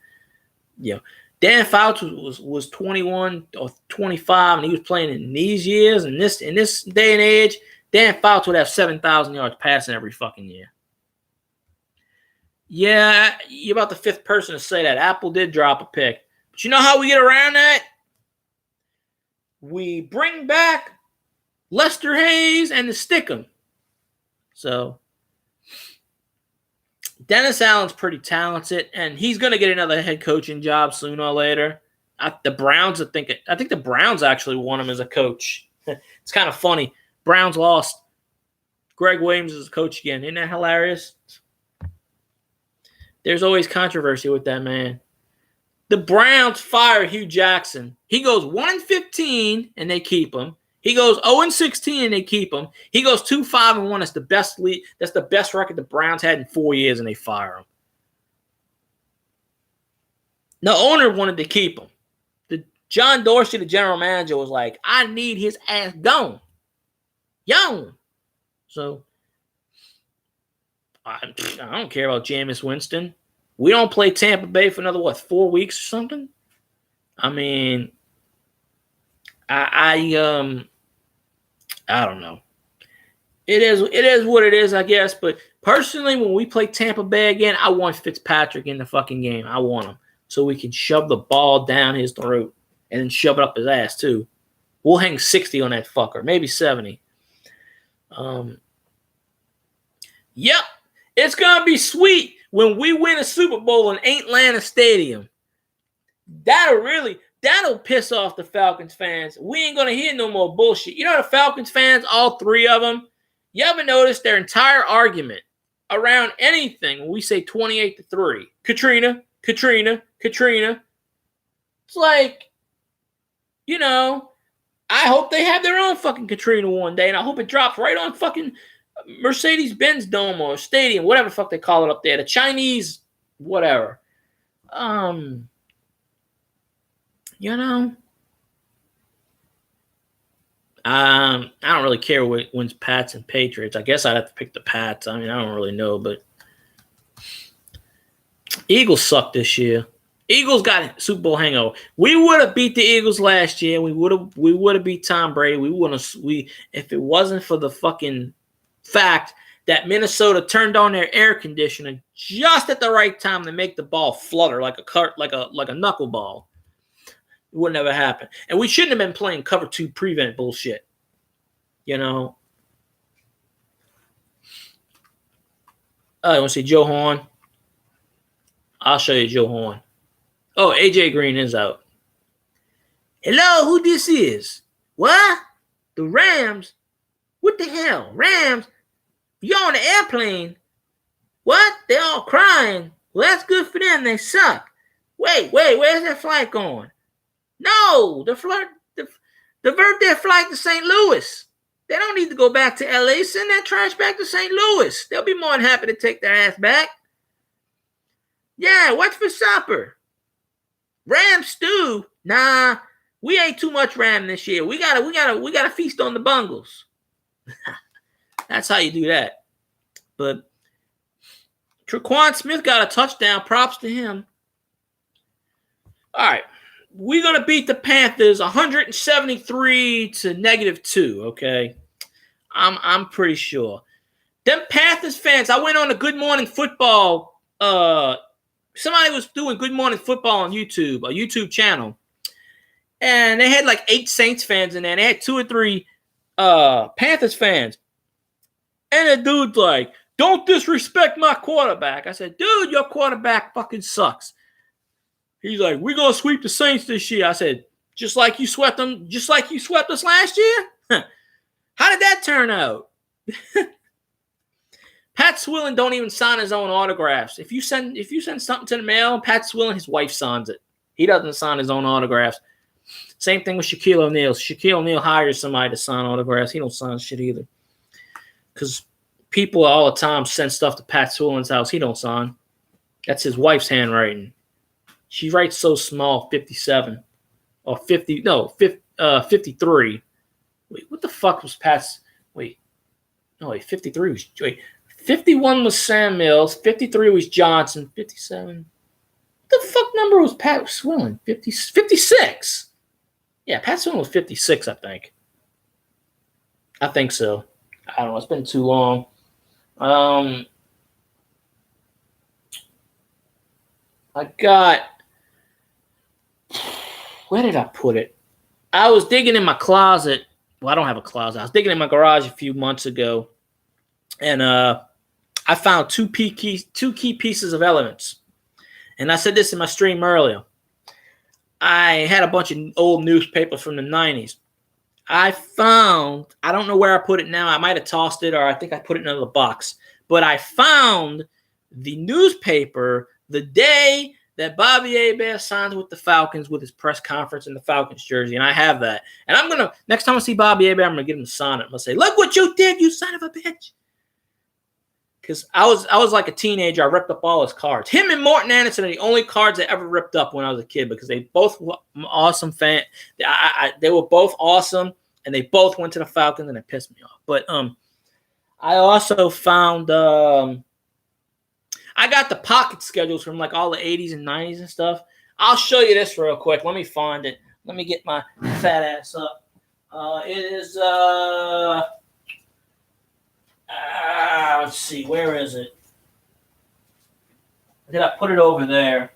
Dan Fouts was 21 or 25, and he was playing in these years. And in this day and age, Dan Fouts would have 7,000 yards passing every fucking year. Yeah, you're about the 5th person to say that. Apple did drop a pick. But you know how we get around that? We bring back Lester Hayes and the Stickum. So, Dennis Allen's pretty talented, and he's going to get another head coaching job sooner or later. I think the Browns actually want him as a coach. It's kind of funny. Browns lost. Greg Williams is a coach again. Isn't that hilarious? There's always controversy with that man. The Browns fire Hugh Jackson. He goes 1-15 and they keep him. He goes 0-16 and they keep him. He goes 2-5-1. That's the best lead. That's the best record the Browns had in 4 years, and they fire him. The owner wanted to keep him. John Dorsey, the general manager, was like, I need his ass gone. So I don't care about Jameis Winston. We don't play Tampa Bay for another, 4 weeks or something? I mean, I don't know. It is what it is, I guess. But personally, when we play Tampa Bay again, I want Fitzpatrick in the fucking game. I want him so we can shove the ball down his throat and then shove it up his ass too. We'll hang 60 on that fucker, maybe 70. Yep, it's gonna be sweet when we win a Super Bowl in Atlanta Stadium. That'll piss off the Falcons fans. We ain't going to hear no more bullshit. You know the Falcons fans, all 3 of them, you ever notice their entire argument around anything when we say 28-3? Katrina. It's like, I hope they have their own fucking Katrina one day, and I hope it drops right on fucking Mercedes-Benz Dome or Stadium, whatever the fuck they call it up there. The Chinese, whatever. I I don't really care what wins Pats and Patriots. I guess I'd have to pick the Pats. I mean, I don't really know, but Eagles suck this year. Eagles got Super Bowl hangover. We would have beat the Eagles last year. We would have beat Tom Brady. If it wasn't for the fucking fact that Minnesota turned on their air conditioner just at the right time to make the ball flutter like a knuckleball. It would never happen. And we shouldn't have been playing cover 2 prevent bullshit. You know. Oh, you want to see Joe Horn? I'll show you Joe Horn. Oh, AJ Green is out. Hello, who this is? What? The Rams? What the hell? Rams? You're on the airplane. What? They're all crying. Well, that's good for them. They suck. Wait, where's that flight going? No, divert their flight to St. Louis. They don't need to go back to LA. Send that trash back to St. Louis. They'll be more than happy to take their ass back. Yeah, what's for supper? Ram stew? Nah, we ate too much ram this year. We gotta feast on the bungles. That's how you do that. But Tre'Quan Smith got a touchdown. Props to him. All right. We're going to beat the Panthers 173 to -2, okay? I'm pretty sure. Them Panthers fans, I went on a Good Morning Football. Somebody was doing Good Morning Football on YouTube, a YouTube channel. And they had like 8 Saints fans in there. And they had 2 or 3 Panthers fans. And the dude's like, don't disrespect my quarterback. I said, dude, your quarterback fucking sucks. He's like, we're going to sweep the Saints this year. I said, just like you swept us last year? How did that turn out? Pat Swillen don't even sign his own autographs. If you send something to the mail, Pat Swillen, his wife signs it. He doesn't sign his own autographs. Same thing with Shaquille O'Neal. Shaquille O'Neal hires somebody to sign autographs. He don't sign shit either. Because people all the time send stuff to Pat Swillen's house. He don't sign. That's his wife's handwriting. She writes so small, 57 or 50. No, 53. Wait, what the fuck was Pat's? Wait, no, wait, 53 was. Wait, 51 was Sam Mills. 53 was Johnson. 57. What the fuck number was Pat Swillen? 56. Yeah, Pat Swillen was 56, I think. I think so. I don't know. It's been too long. I got. Where did I put it? I was digging in my closet. Well, I don't have a closet. I was digging in my garage a few months ago, and I found two key pieces of evidence. And I said this in my stream earlier. I had a bunch of old newspapers from the 90s. I don't know where I put it now. I might have tossed it, or I think I put it in another box. But I found the newspaper the day that Bobby Hebert signs with the Falcons with his press conference in the Falcons jersey, and I have that. And next time I see Bobby Hebert, I'm gonna get him to sign it. I'm gonna say, "Look what you did, you son of a bitch!" Because I was like a teenager. I ripped up all his cards. Him and Morton Anderson are the only cards I ever ripped up when I was a kid because they both were awesome fans. They were both awesome, and they both went to the Falcons, and it pissed me off. But I also found I got the pocket schedules from like all the 80s and 90s and stuff. I'll show you this real quick. Let me find it. Let me get my fat ass up. It is let's see, where is it? Did I put it over there?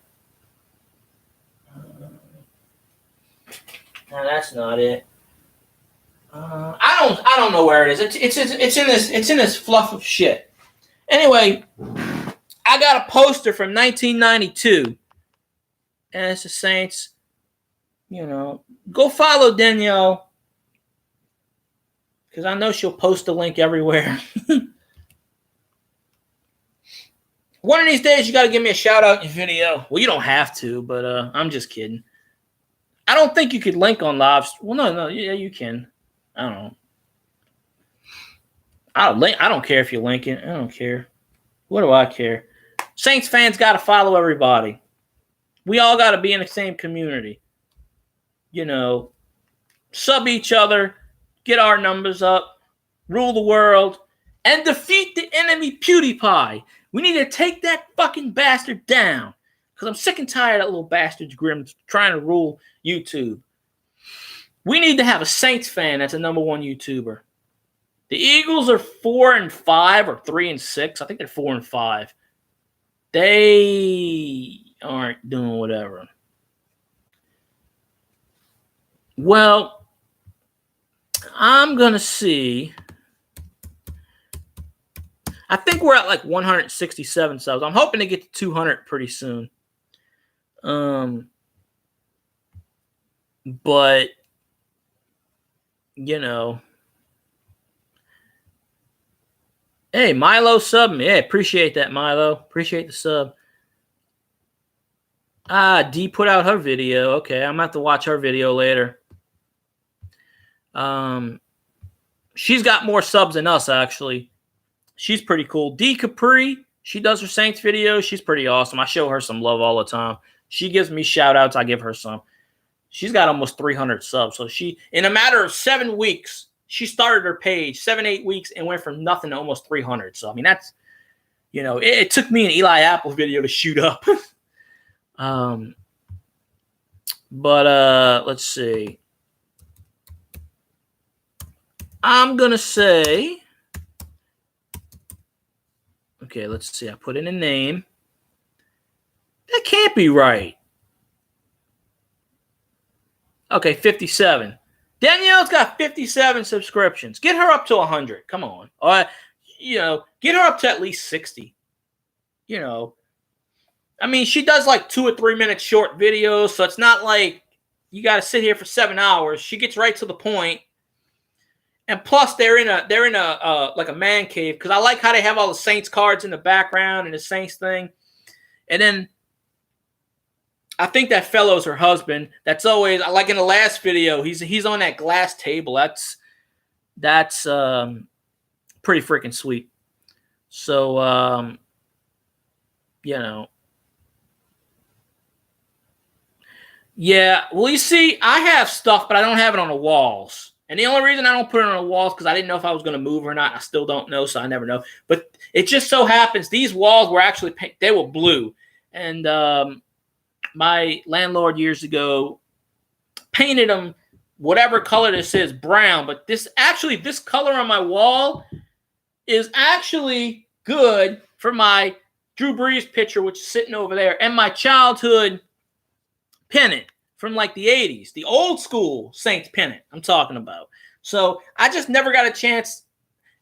No, that's not it. I don't know where it is. It's in this fluff of shit. Anyway, I got a poster from 1992, and it's the Saints. You know, go follow Danielle because I know she'll post the link everywhere. One of these days, you got to give me a shout out in your video. Well, you don't have to, but I'm just kidding. I don't think you could link on live. Well, no, yeah, you can. I don't know. I don't care if you link it. I don't care. What do I care? Saints fans got to follow everybody. We all got to be in the same community. You know, sub each other, get our numbers up, rule the world, and defeat the enemy PewDiePie. We need to take that fucking bastard down. Because I'm sick and tired of that little bastard's grim trying to rule YouTube. We need to have a Saints fan that's a #1 YouTuber. The Eagles are 4-5 or 3-6. I think they're 4-5. They aren't doing whatever. Well, I'm going to see. I think we're at like 167 subs. I'm hoping to get to 200 pretty soon. But, you know. Hey, Milo sub me. Hey, appreciate that, Milo. Appreciate the sub. Dee put out her video. Okay, I'm going to have to watch her video later. She's got more subs than us, actually. She's pretty cool. Dee Capri, she does her Saints videos. She's pretty awesome. I show her some love all the time. She gives me shout-outs. I give her some. She's got almost 300 subs. So she, in a matter of 7 weeks, she started her page, 7-8 weeks, and went from nothing to almost 300. So, I mean, that's, you know, it took me an Eli Apple video to shoot up. But let's see. I'm going to say, okay, let's see. I put in a name. That can't be right. Okay, 57. Danielle's got 57 subscriptions. Get her up to 100. Come on. You know, get her up to at least 60. You know, I mean, she does like 2 or 3 minute short videos, so it's not like you got to sit here for 7 hours. She gets right to the point. And plus, they're in a like a man cave, because I like how they have all the Saints cards in the background and the Saints thing. And then I think that fellow's her husband. That's always, like in the last video, he's on that glass table. That's pretty freaking sweet. So you know, yeah. Well, you see, I have stuff, but I don't have it on the walls. And the only reason I don't put it on the walls because I didn't know if I was going to move or not. I still don't know, so I never know. But it just so happens these walls were actually they were blue, and my landlord years ago painted them whatever color this is, brown. But this color on my wall is actually good for my Drew Brees picture, which is sitting over there, and my childhood pennant from like the 80s, the old school Saints pennant I'm talking about. So I just never got a chance.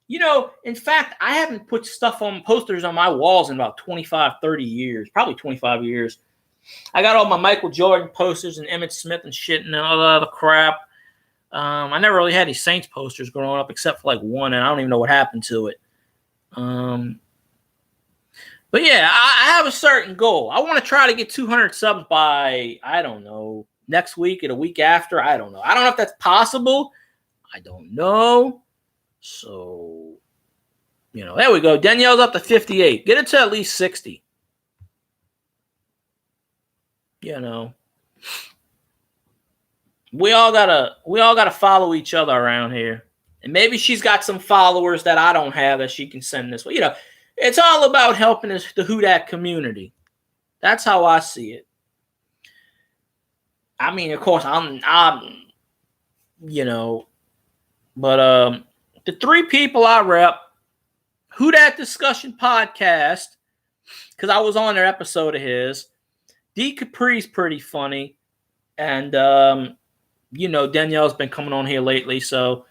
You know, in fact, I haven't put stuff on posters on my walls in about 25, 30 years, probably 25 years. I got all my Michael Jordan posters and Emmitt Smith and shit and all that other crap. I never really had any Saints posters growing up except for like one, and I don't even know what happened to it. But yeah, I have a certain goal. I want to try to get 200 subs by, I don't know, next week or the week after. I don't know. I don't know if that's possible. I don't know. So, you know, there we go. Danielle's up to 58. Get it to at least 60. You know, we all gotta follow each other around here. And maybe she's got some followers that I don't have that she can send this way. You know, it's all about helping the WHODAT community. That's how I see it. I mean, of course, I'm you know, but the 3 people I rep, WHODAT Discussion Podcast, because I was on an episode of his. D Capri's pretty funny, and you know, Danielle's been coming on here lately, so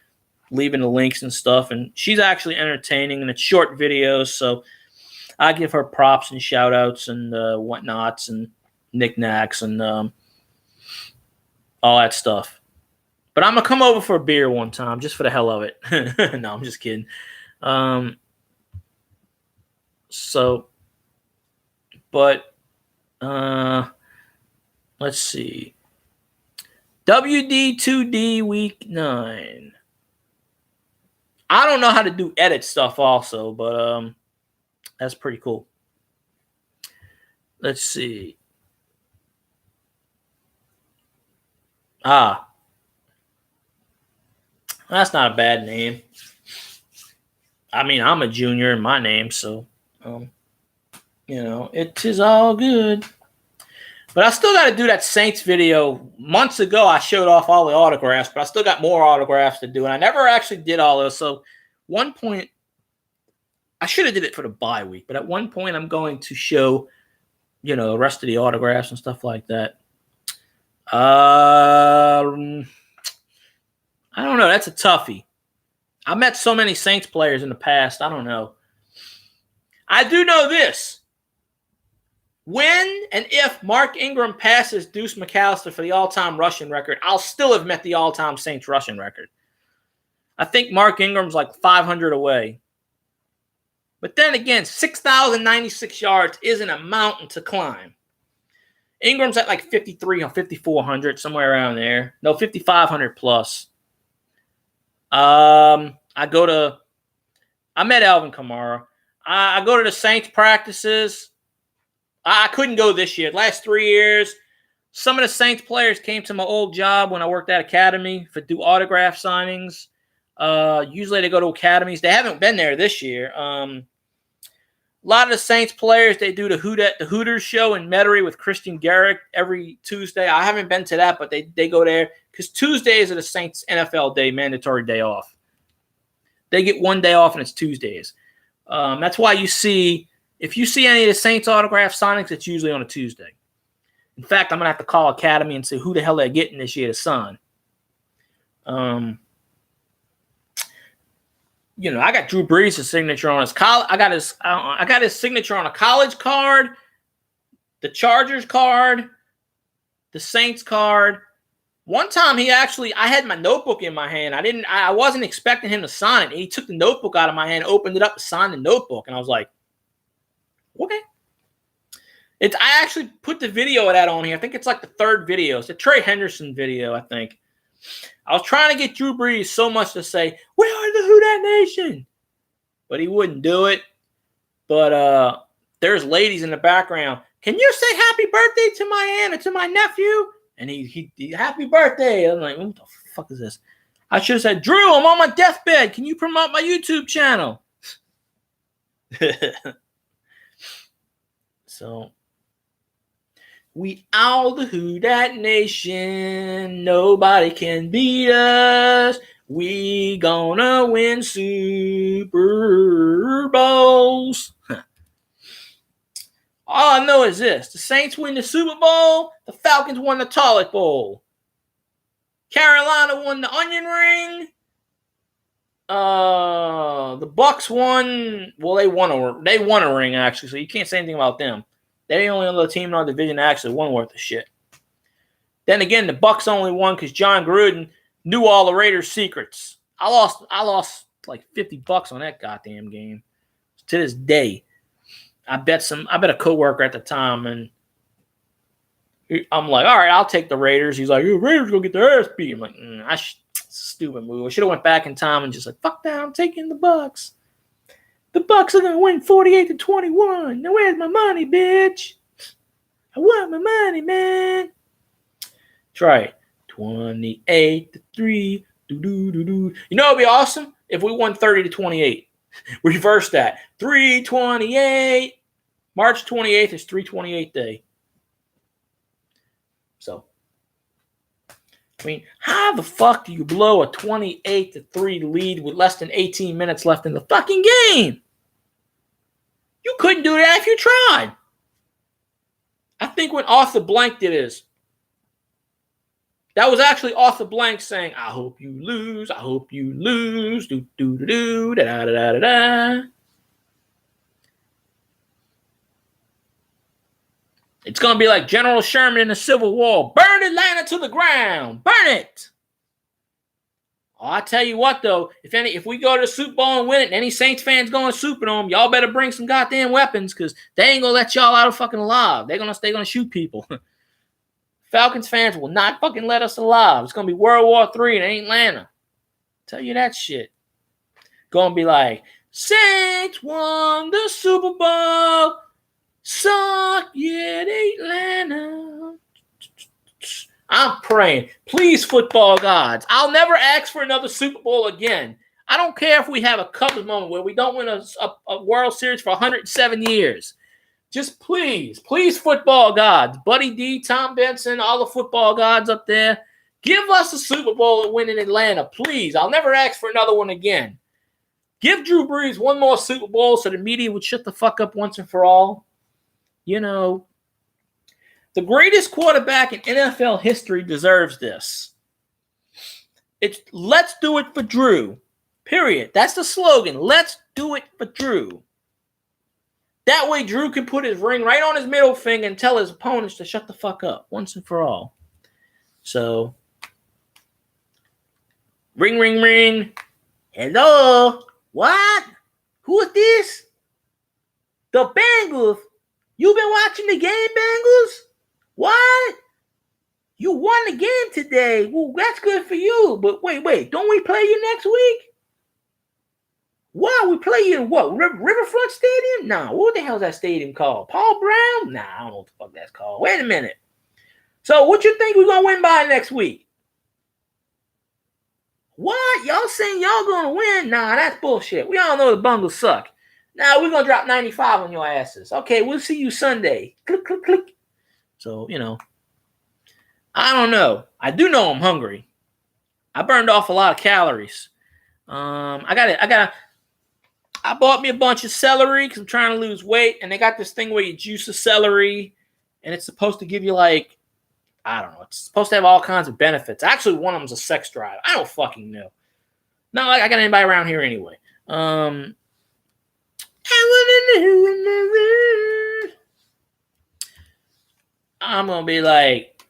leaving the links and stuff, and she's actually entertaining, and it's short videos, so I give her props and shout outs and whatnots and knickknacks and all that stuff. But I'm gonna come over for a beer one time just for the hell of it. No, I'm just kidding. Let's see. WD2D week 9. I don't know how to do edit stuff also, but that's pretty cool. Let's see. That's not a bad name. I mean, I'm a junior in my name, so it is all good. But I still got to do that Saints video. Months ago, I showed off all the autographs, but I still got more autographs to do, and I never actually did all those. So, one point, I should have did it for the bye week, but at one point, I'm going to show, the rest of the autographs and stuff like that. I don't know. That's a toughie. I met so many Saints players in the past. I don't know. I do know this. When and if Mark Ingram passes Deuce McAllister for the all-time rushing record, I'll still have met the all-time Saints rushing record. I think Mark Ingram's like 500 away. But then again, 6,096 yards isn't a mountain to climb. Ingram's at like 53 or 5,400, somewhere around there. No, 5,500 plus. I met Alvin Kamara. I go to the Saints practices. I couldn't go this year. Last 3 years, some of the Saints players came to my old job when I worked at Academy to do autograph signings. Usually they go to academies. They haven't been there this year. A lot of the Saints players, they do the Hooters show in Metairie with Christian Garrick every Tuesday. I haven't been to that, but they go there because Tuesdays are the Saints NFL day, mandatory day off. They get one day off, and it's Tuesdays. That's why if you see any of the Saints autograph signings, it's usually on a Tuesday. In fact, I'm going to have to call Academy and see who the hell they're getting this year to sign. I got Drew Brees' signature on his I got his signature on a college card, the Chargers card, the Saints card. One time I had my notebook in my hand. I wasn't expecting him to sign it. And he took the notebook out of my hand, opened it up to sign the notebook, and I was like, okay. I actually put the video of that on here. I think it's like the third video. It's a Trey Henderson video, I think. I was trying to get Drew Brees so much to say, we are the WHODAT Nation. But he wouldn't do it. But there's ladies in the background. Can you say happy birthday to my aunt or to my nephew? And he happy birthday. I'm like, what the fuck is this? I should have said, Drew, I'm on my deathbed. Can you promote my YouTube channel? So, we all the WHODAT Nation. Nobody can beat us. We gonna win Super Bowls. All I know is this. The Saints win the Super Bowl. The Falcons won the Toilet Bowl. Carolina won the Onion Ring. The Bucks won. Well, they won a ring, actually, so you can't say anything about them. They're the only other team in our division that actually won worth of shit. Then again, the Bucks only won because John Gruden knew all the Raiders' secrets. I lost like $50 on that goddamn game. To this day. I bet a coworker at the time, and I'm like, all right, I'll take the Raiders. He's like, Raiders gonna get their ass beat. I'm like, stupid move. I should have went back in time and just like, fuck that, I'm taking the Bucks. The Bucks are gonna win 48-21. Now where's my money, bitch? I want my money, man. That's right. 28-3. Do. You know it'd be awesome if we won 30-28. Reverse that. 3/28. March 28th is 3/28 day. So, I mean, how the fuck do you blow a 28-3 lead with less than 18 minutes left in the fucking game? You couldn't do that if you tried. I think when Arthur Blank did this, that was actually Arthur Blank saying, I hope you lose. I hope you lose. Do, da, da, da, da, da. It's going to be like General Sherman in the Civil War. Burn Atlanta to the ground. Burn it. Oh, I tell you what, though, if we go to the Super Bowl and win it, and any Saints fans going superdome, y'all better bring some goddamn weapons because they ain't going to let y'all out of fucking alive. They're going to shoot people. Falcons fans will not fucking let us alive. It's going to be World War III in Atlanta. Tell you that shit. Going to be like, Saints won the Super Bowl. Suck it, Atlanta. I'm praying. Please, football gods. I'll never ask for another Super Bowl again. I don't care if we have a Cubs moment where we don't win a World Series for 107 years. Just please, football gods. Buddy D, Tom Benson, all the football gods up there. Give us a Super Bowl and win in Atlanta, please. I'll never ask for another one again. Give Drew Brees one more Super Bowl so the media would shut the fuck up once and for all. You know, the greatest quarterback in NFL history deserves this. It's let's do it for Drew. Period. That's the slogan. Let's do it for Drew. That way Drew can put his ring right on his middle finger and tell his opponents to shut the fuck up once and for all. So, ring, ring, ring. Hello? What? Who is this? The Bengals. You been watching the game, Bengals? What? You won the game today. Well, that's good for you. But wait. Don't we play you next week? Wow, we play you in what? Riverfront Stadium? Nah, what the hell is that stadium called? Paul Brown? Nah, I don't know what the fuck that's called. Wait a minute. So what you think we're going to win by next week? What? Y'all saying y'all going to win? Nah, that's bullshit. We all know the Bengals suck. Now we're going to drop 95 on your asses. Okay, we'll see you Sunday. Click, click, click. So, you know, I don't know. I do know I'm hungry. I burned off a lot of calories. I bought me a bunch of celery because I'm trying to lose weight. And they got this thing where you juice the celery. And it's supposed to give you like, I don't know. It's supposed to have all kinds of benefits. Actually, one of them's a sex drive. I don't fucking know. Not like I got anybody around here anyway. I want to know. I'm going to be like,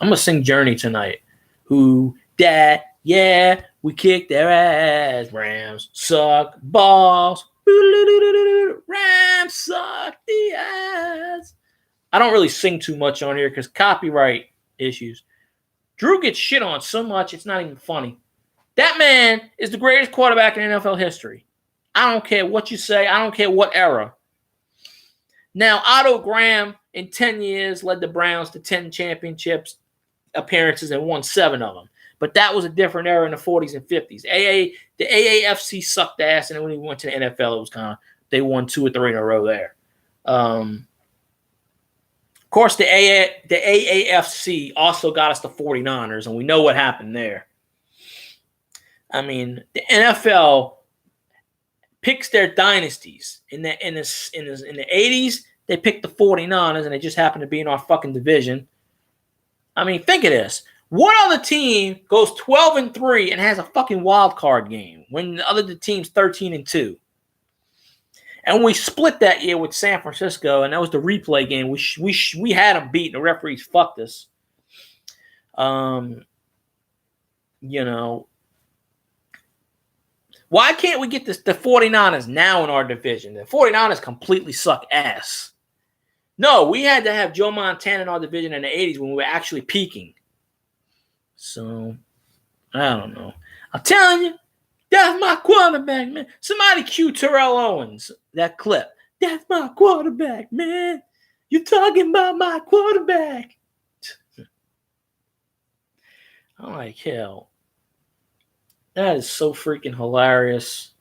I'm going to sing Journey tonight. Who dat? Yeah, we kicked their ass. Rams suck balls. Rams suck the ass. I don't really sing too much on here because copyright issues. Drew gets shit on so much, it's not even funny. That man is the greatest quarterback in NFL history. I don't care what you say. I don't care what era. Now, Otto Graham in 10 years led the Browns to 10 championships appearances and won 7 of them. But that was a different era in the 40s and 50s. The AAFC sucked ass, and when he went to the NFL, it was kind of they won 2 or 3 in a row there. Of course, the AAFC also got us the 49ers, and we know what happened there. I mean, the NFL picks their dynasties. In the 80s, they picked the 49ers, and they just happened to be in our fucking division. I mean, think of this. What other team goes 12-3 and has a fucking wild card game when the team's 13-2? And we split that year with San Francisco, and that was the replay game. We had them beat, and the referees fucked us. You know, why can't we get the 49ers now in our division? The 49ers completely suck ass. No, we had to have Joe Montana in our division in the 80s when we were actually peaking. So, I don't know. I'm telling you, that's my quarterback, man. Somebody cue Terrell Owens, that clip. That's my quarterback, man. You talking about my quarterback. I'm like, hell. That is so freaking hilarious.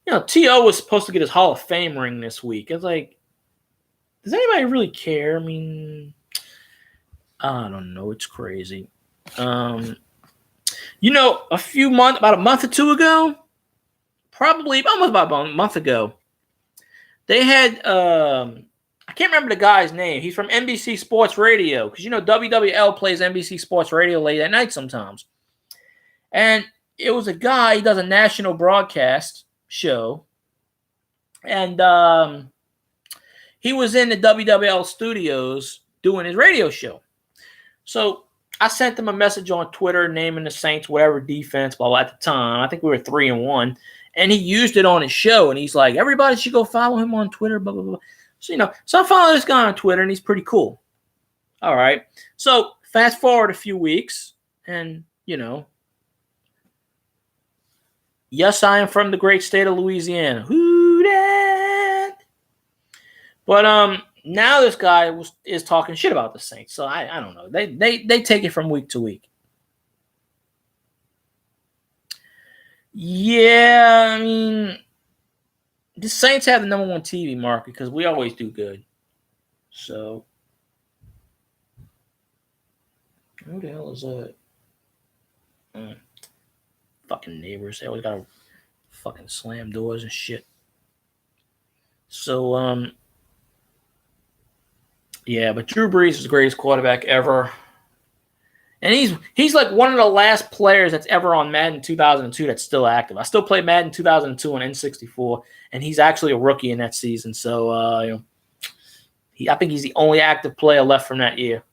You know, T.O. was supposed to get his Hall of Fame ring this week. It's like, does anybody really care? I mean, I don't know. It's crazy. You know, about a month or two ago, probably almost about a month ago, they had, I can't remember the guy's name. He's from NBC Sports Radio because, you know, WWL plays NBC Sports Radio late at night sometimes. And it was a guy, he does a national broadcast show. And he was in the WWL studios doing his radio show. So I sent him a message on Twitter naming the Saints, whatever defense, blah, blah, at the time. I think we were 3-1. And he used it on his show. And he's like, everybody should go follow him on Twitter, blah, blah, blah. So, you know, so I follow this guy on Twitter, and he's pretty cool. All right. So fast forward a few weeks, and, you know, yes, I am from the great state of Louisiana. Woo! But now this guy is talking shit about the Saints. So I don't know. They take it from week to week. Yeah, I mean, the Saints have the number one TV market because we always do good. So, who the hell is that? Fucking neighbors. They always gotta fucking slam doors and shit. So, yeah, but Drew Brees is the greatest quarterback ever. And he's like one of the last players that's ever on Madden 2002 that's still active. I still play Madden 2002 on N64, and he's actually a rookie in that season. So, I think he's the only active player left from that year.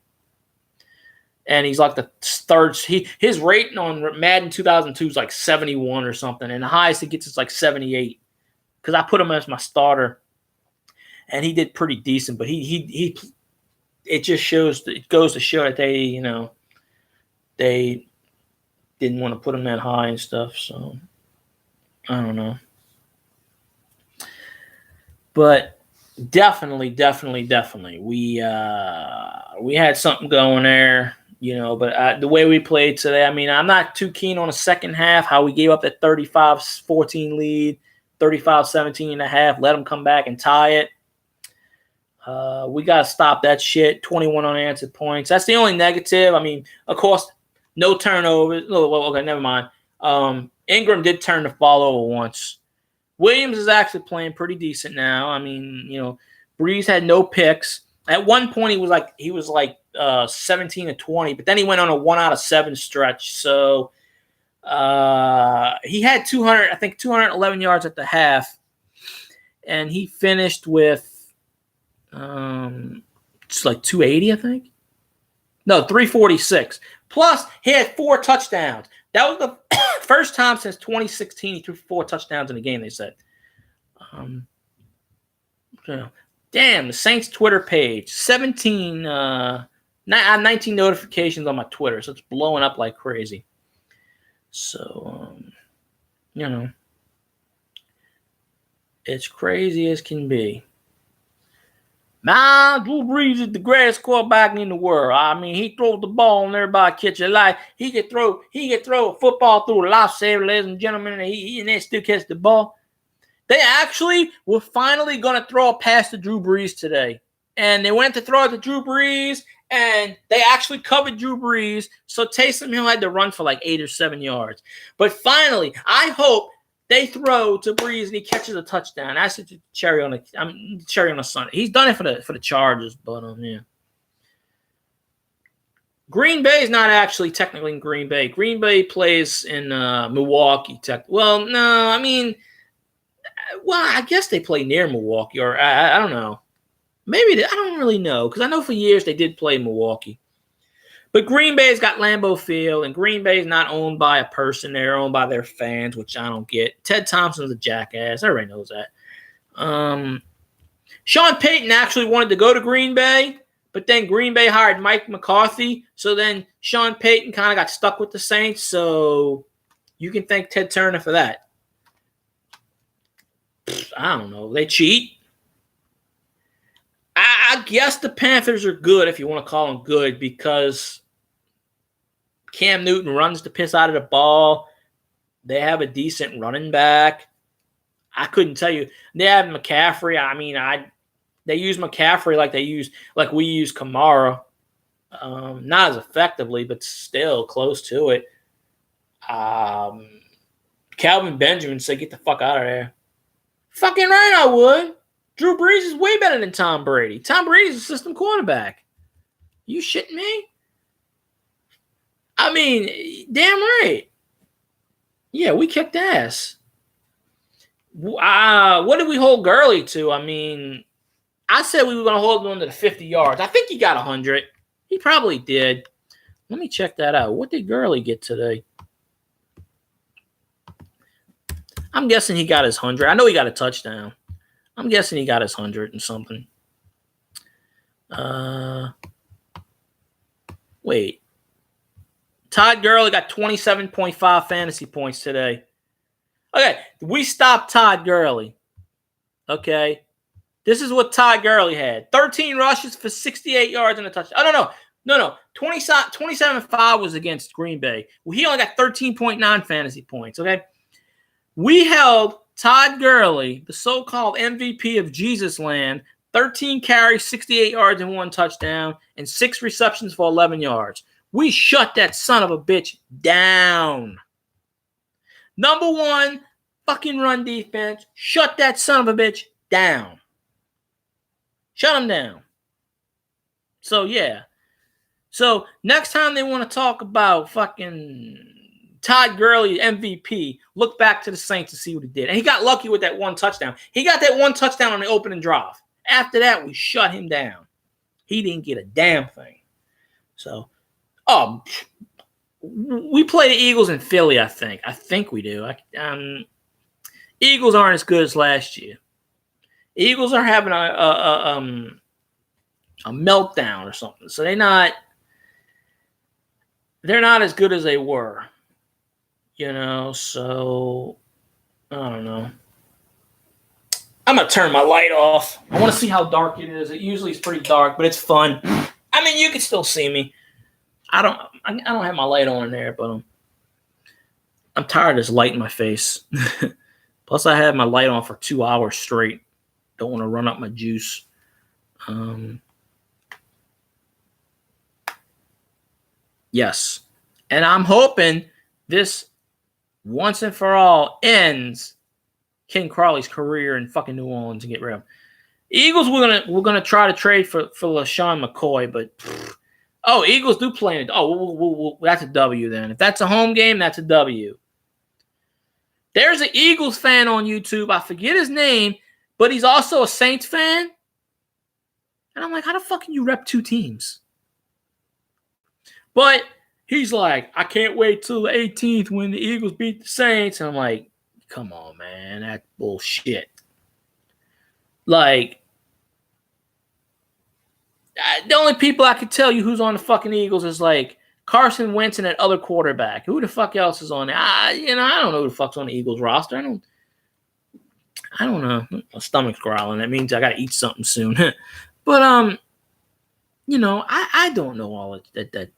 And he's like the third. His rating on Madden 2002 is like 71 or something, and the highest he gets is like 78. Because I put him as my starter, and he did pretty decent. But he it just shows. It goes to show that they didn't want to put him that high and stuff. So I don't know. But definitely, we had something going there. But the way we played today, I mean, I'm not too keen on the second half, how we gave up that 35-14 lead, 35-17 and a half, let them come back and tie it. We got to stop that shit, 21 unanswered points. That's the only negative. I mean, of course, no turnovers. Okay, never mind. Ingram did turn the ball over once. Williams is actually playing pretty decent now. I mean, Breeze had no picks. At one point, he was like 17-20, but then he went on a 1 out of 7 stretch. So he had 211 yards at the half, and he finished with it's like 280, I think. No, 346. Plus, he had 4 touchdowns. That was the first time since 2016 he threw 4 touchdowns in a game, they said. Damn, the Saints Twitter page, 19 notifications on my Twitter, so it's blowing up like crazy. So, it's crazy as can be. Man, Drew Brees is the greatest quarterback in the world. I mean, he throws the ball and everybody catch it. Like he could throw a football through a lifesaver, ladies and gentlemen, and they still catch the ball. They actually were finally going to throw a pass to Drew Brees today. And they went to throw it to Drew Brees, and they actually covered Drew Brees. So Taysom Hill had to run for like 8 or 7 yards. But finally, I hope they throw to Brees and he catches a touchdown. That's the cherry on the Sunday. He's done it for the Chargers, but yeah. Green Bay is not actually technically in Green Bay. Green Bay plays in Milwaukee. Well, no, I mean, I guess they play near Milwaukee, or I don't know. Maybe I don't really know, because I know for years they did play Milwaukee. But Green Bay's got Lambeau Field, and Green Bay's not owned by a person. They're owned by their fans, which I don't get. Ted Thompson's a jackass. Everybody knows that. Sean Payton actually wanted to go to Green Bay, but then Green Bay hired Mike McCarthy. So then Sean Payton kind of got stuck with the Saints. So you can thank Ted Turner for that. I don't know. They cheat. I guess the Panthers are good, if you want to call them good, because Cam Newton runs the piss out of the ball. They have a decent running back. I couldn't tell you. They have McCaffrey. I mean, they use McCaffrey like we use Kamara. Not as effectively, but still close to it. Calvin Benjamin said, "Get the fuck out of there." Fucking right, I would. Drew Brees is way better than Tom Brady. Tom Brady's a system quarterback. You shitting me? I mean, damn right. Yeah, we kicked ass. What did we hold Gurley to? I mean, I said we were going to hold him to the 50 yards. I think he got 100. He probably did. Let me check that out. What did Gurley get today? I'm guessing he got his 100. I know he got a touchdown. I'm guessing he got his 100 and something. Wait. Todd Gurley got 27.5 fantasy points today. Okay, we stopped Todd Gurley. Okay. This is what Todd Gurley had. 13 rushes for 68 yards and a touchdown. Oh, no. 27-5 was against Green Bay. Well, he only got 13.9 fantasy points, okay? We held Todd Gurley, the so-called MVP of Jesus Land, 13 carries, 68 yards, and 1 touchdown, and 6 receptions for 11 yards. We shut that son of a bitch down. Number 1 fucking run defense. Shut that son of a bitch down. Shut him down. So, yeah. So, next time they want to talk about fucking Todd Gurley MVP, look back to the Saints to see what he did. And he got lucky with that 1 touchdown. He got that 1 touchdown on the opening drive. After that, we shut him down. He didn't get a damn thing. So, we play the Eagles in Philly, I think. I think we do. Eagles aren't as good as last year. Eagles are having a meltdown or something. So they're not as good as they were. You know, so I don't know. I'm going to turn my light off. I want to see how dark it is. It usually is pretty dark, but it's fun. I mean, you can still see me. I don't have my light on in there, but I'm tired of this light in my face. Plus, I had my light on for 2 hours straight. Don't want to run up my juice. Yes. And I'm hoping this once and for all ends Ken Crawley's career in fucking New Orleans and get rid of him. Eagles, we're gonna try to trade for LaShawn McCoy, but Eagles do play it. That's a W then. If that's a home game, that's a W. There's an Eagles fan on YouTube. I forget his name, but he's also a Saints fan. And I'm like, how the fuck can you rep 2 teams? But he's like, I can't wait till the 18th when the Eagles beat the Saints. And I'm like, come on, man. That's bullshit. Like, the only people I could tell you who's on the fucking Eagles is like Carson Wentz and that other quarterback. Who the fuck else is on there? I don't know who the fuck's on the Eagles roster. I don't know. My stomach's growling. That means I got to eat something soon. But I don't know all of that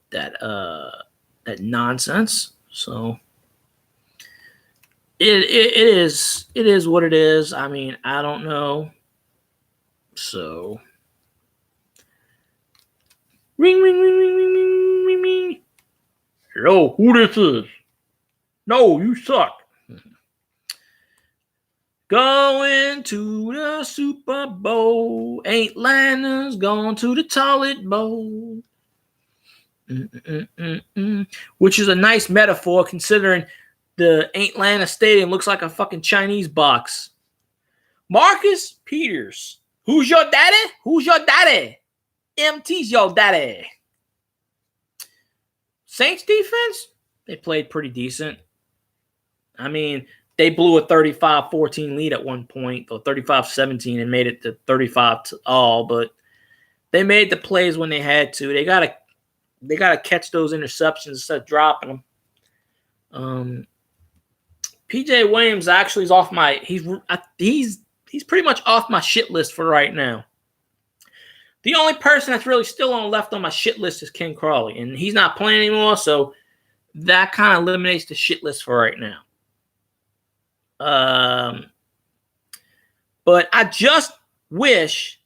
nonsense. So it is what it is. I mean, I don't know. So ring, ring, ring, ring, ring, ring, ring, ring. Hello, who this is? No, you suck. Going to the Super Bowl. Atlanta's gone to the toilet bowl. Which is a nice metaphor considering the Atlanta Stadium looks like a fucking Chinese box. Marcus Peters. Who's your daddy? Who's your daddy? MT's your daddy. Saints defense? They played pretty decent. I mean, they blew a 35-14 lead at one point, or 35-17, and made it to 35-all, but they made the plays when they had to. They gotta catch those interceptions instead of dropping them. PJ Williams actually is off my he's pretty much off my shit list for right now. The only person that's really still left on my shit list is Ken Crawley, and he's not playing anymore, so that kind of eliminates the shit list for right now. But I just wish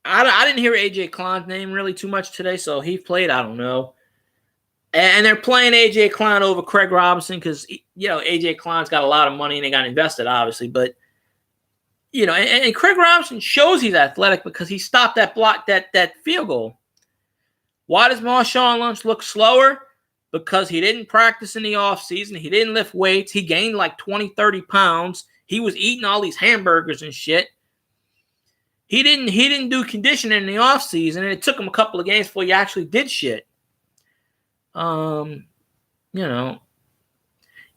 I didn't hear AJ Klein's name really too much today, so he played. I don't know. And they're playing AJ Klein over Craig Robinson because AJ Klein's got a lot of money and they got invested, obviously. But and Craig Robinson shows he's athletic because he stopped that block, that field goal. Why does Marshawn Lynch look slower? Because he didn't practice in the offseason. He didn't lift weights. He gained like 20, 30 pounds. He was eating all these hamburgers and shit. He didn't do conditioning in the offseason, and it took him a couple of games before he actually did shit. Yeah,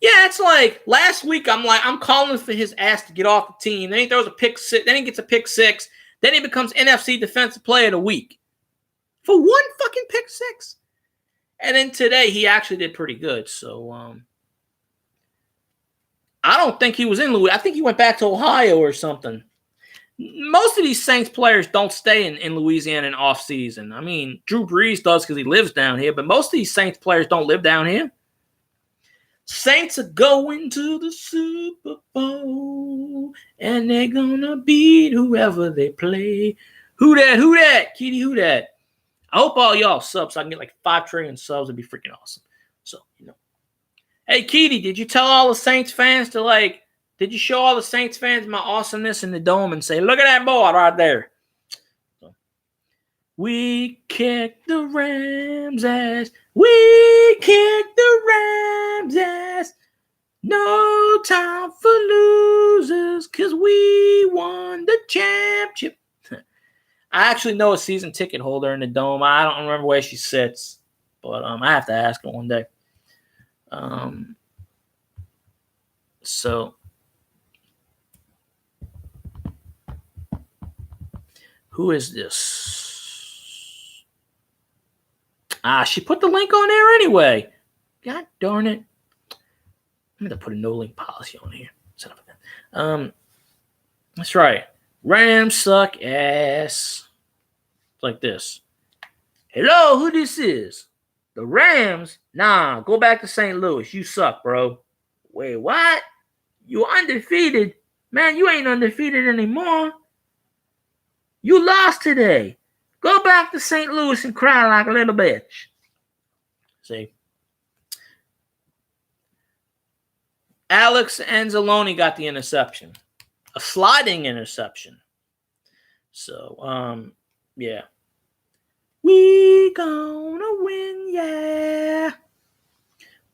it's like last week I'm calling for his ass to get off the team. Then he throws a pick six. Then he gets a pick six. Then he becomes NFC Defensive Player of the Week for one fucking pick six. And then today he actually did pretty good. So I don't think he was in Louisiana. I think he went back to Ohio or something. Most of these Saints players don't stay in Louisiana in off season. I mean, Drew Brees does because he lives down here, but most of these Saints players don't live down here. Saints are going to the Super Bowl, and they're gonna beat whoever they play. Who that? Kitty, who that? I hope all y'all subs so I can get like 5 trillion subs. It'd be freaking awesome. So, Hey, Kitty, did you tell all the Saints fans did you show all the Saints fans my awesomeness in the dome and say, look at that boy right there? So, we kicked the Rams' ass. We kicked the Rams' ass. No time for losers because we won the championship. I actually know a season ticket holder in the dome. I don't remember where she sits, but I have to ask her one day. So who is this? She put the link on there anyway. God darn it. I'm going to put a no link policy on here. That's right. Rams suck ass. It's like this. Hello, who this is? The Rams? Nah, go back to St. Louis. You suck, bro. Wait, what? You undefeated? Man, you ain't undefeated anymore. You lost today. Go back to St. Louis and cry like a little bitch. See? Alex Anzalone got the interception. A sliding interception. So, yeah. We gonna win, yeah.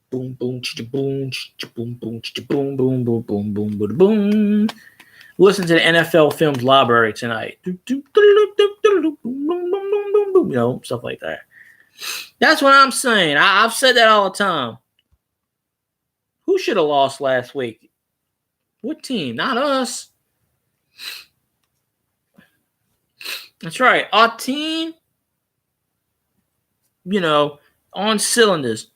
Boom, boom, boom, boom, boom, boom, boom, boom, boom, boom, boom, boom. Listen to the NFL Films Library tonight. Stuff like that. That's what I'm saying. I've said that all the time. Who should have lost last week? What team? Not us. That's right. Our team, on cylinders.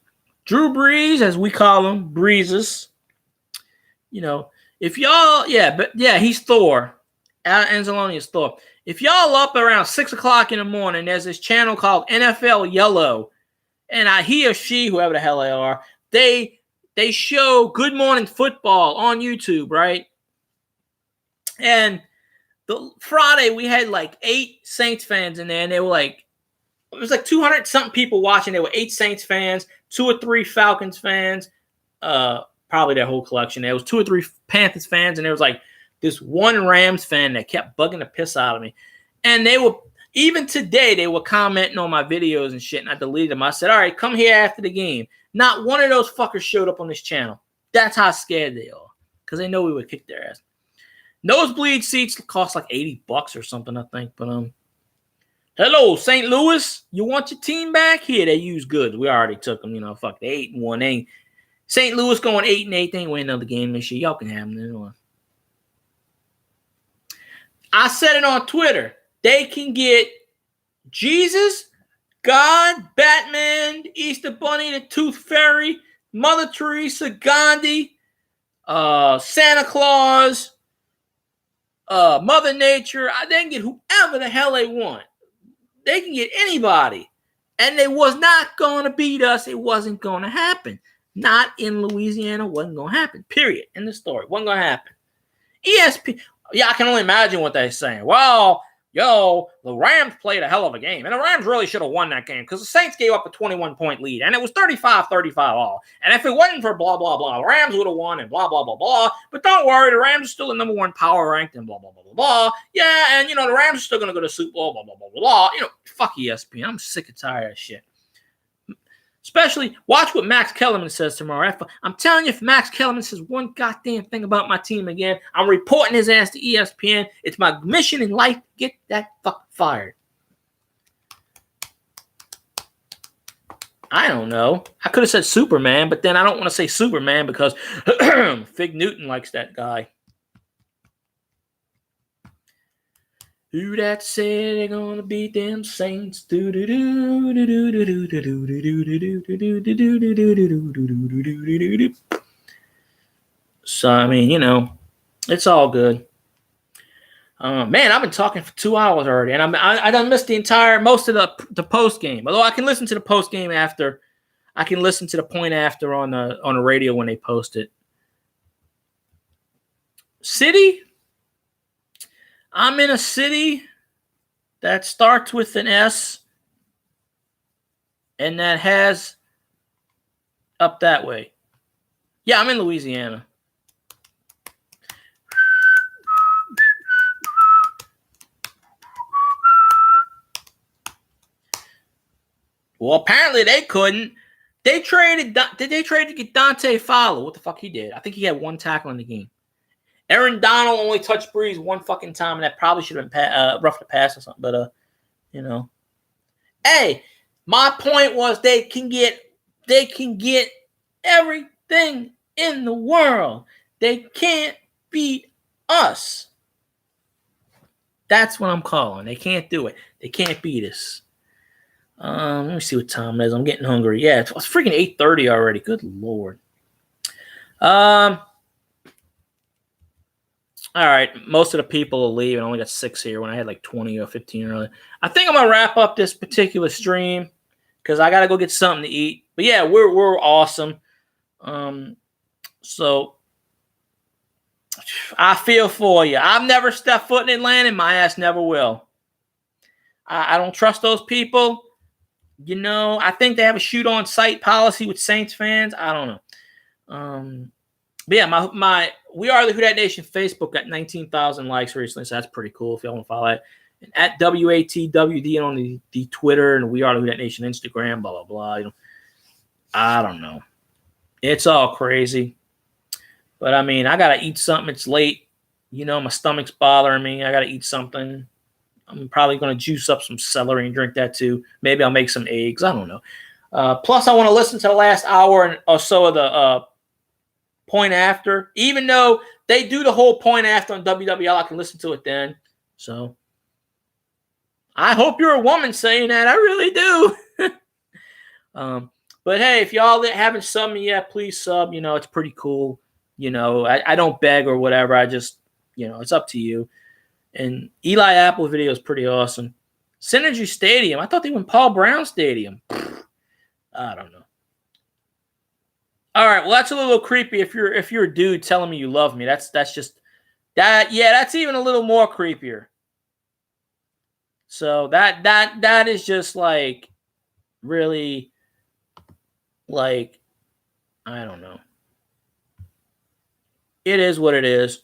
Drew Brees, as we call him, Breezes. If y'all, he's Thor. Anzalone is Thor. If y'all up around 6 o'clock in the morning, there's this channel called NFL Yellow. And he or she, whoever the hell they are, they show Good Morning Football on YouTube, right? And the Friday, we had like 8 Saints fans in there, and they were like, it was like 200 something people watching. There were 8 Saints fans, 2 or 3 Falcons fans, probably their whole collection. There was 2 or 3 Panthers fans, and there was like this one Rams fan that kept bugging the piss out of me. And they were, even today, they were commenting on my videos and shit, and I deleted them. I said, all right, come here after the game. Not one of those fuckers showed up on this channel. That's how scared they are, because they know we would kick their ass. Nosebleed seats cost like $80 or something, I think. But hello, St. Louis. You want your team back? Here, they use goods. We already took them. Fuck, they 8-1. Ain't St. Louis going 8-8. They ain't winning another game this year. Y'all can have them. Anyway. I said it on Twitter. They can get Jesus, God, Batman, Easter Bunny, the Tooth Fairy, Mother Teresa, Gandhi, Santa Claus, Mother Nature. They can get whoever the hell they want. They can get anybody. And they was not going to beat us. It wasn't going to happen. Not in Louisiana. Wasn't going to happen. Period. End the story. Wasn't going to happen. ESPN. Yeah, I can only imagine what they're saying. Well, the Rams played a hell of a game. And the Rams really should have won that game because the Saints gave up a 21-point lead. And it was 35-35 all. And if it wasn't for blah, blah, blah, the Rams would have won and blah, blah, blah, blah. But don't worry, the Rams are still the number 1 power ranked and blah, blah, blah, blah, blah. Yeah, and, the Rams are still going to go to Super Bowl, blah, blah, blah, blah, blah. Fuck ESPN. I'm sick and tired of shit. Especially, watch what Max Kellerman says tomorrow. I'm telling you, if Max Kellerman says one goddamn thing about my team again, I'm reporting his ass to ESPN. It's my mission in life to get that fuck fired. I don't know. I could have said Superman, but then I don't want to say Superman because Fig Newton likes that guy. Who that said they're gonna beat them Saints? So, I mean, it's all good. Man, I've been talking for 2 hours already, and I done missed most of the post game. Although I can listen to the post game after, I can listen to the point after on the radio when they post it. City, I'm in a city that starts with an S, and that has up that way. Yeah, I'm in Louisiana. Well, apparently they couldn't. They traded. Did they trade to get Dante Fowler? What the fuck he did? I think he had 1 tackle in the game. Aaron Donald only touched Breeze 1 fucking time, and that probably should have been rough to pass or something. But Hey, my point was they can get everything in the world. They can't beat us. That's what I'm calling. They can't do it. They can't beat us. Let me see what time it is. I'm getting hungry. Yeah, it's freaking 8:30 already. Good Lord. All right. Most of the people will leave. I only got 6 here when I had like 20 or 15 earlier. I think I'm going to wrap up this particular stream because I got to go get something to eat. But yeah, we're awesome. So I feel for you. I've never stepped foot in Atlanta, and my ass never will. I don't trust those people. I think they have a shoot on sight policy with Saints fans. I don't know. But yeah, my We Are the WHODAT Nation Facebook got 19,000 likes recently, so that's pretty cool if y'all want to follow that. And at WATWD on the Twitter, and We Are the WHODAT Nation Instagram, blah, blah, blah. I don't know. It's all crazy. But, I mean, I got to eat something. It's late. My stomach's bothering me. I got to eat something. I'm probably going to juice up some celery and drink that too. Maybe I'll make some eggs. I don't know. Plus, I want to listen to the last hour or so of the point after. Even though they do the whole point after on WWL, I can listen to it then. So I hope you're a woman saying that. I really do. But hey, if y'all haven't subbed me yet, please sub. It's pretty cool. I don't beg or whatever. I just, it's up to you. And Eli Apple video is pretty awesome. Synergy Stadium. I thought they went Paul Brown Stadium. I don't know. All right, well, that's a little creepy. If you're a dude telling me you love me, that's just that. Yeah, that's even a little more creepier. So that is just like really like I don't know. It is what it is.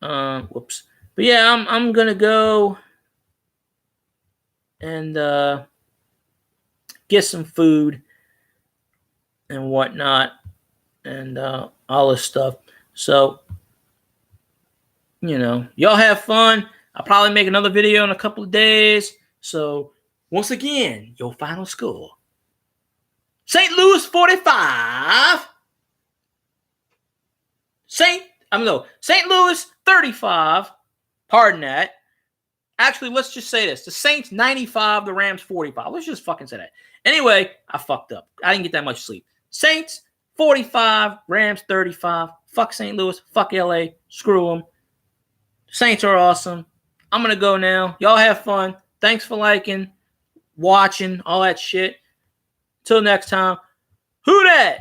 Whoops. But yeah, I'm gonna go and get some food and whatnot and all this stuff. So, y'all have fun. I'll probably make another video in a couple of days. So, once again, your final score. St. Louis 45. St. Louis 35. Pardon that. Actually, let's just say this. The Saints 95, the Rams 45. Let's just fucking say that. Anyway, I fucked up. I didn't get that much sleep. Saints 45, Rams 35. Fuck St. Louis. Fuck LA. Screw them. Saints are awesome. I'm going to go now. Y'all have fun. Thanks for liking, watching, all that shit. Till next time. WHODAT?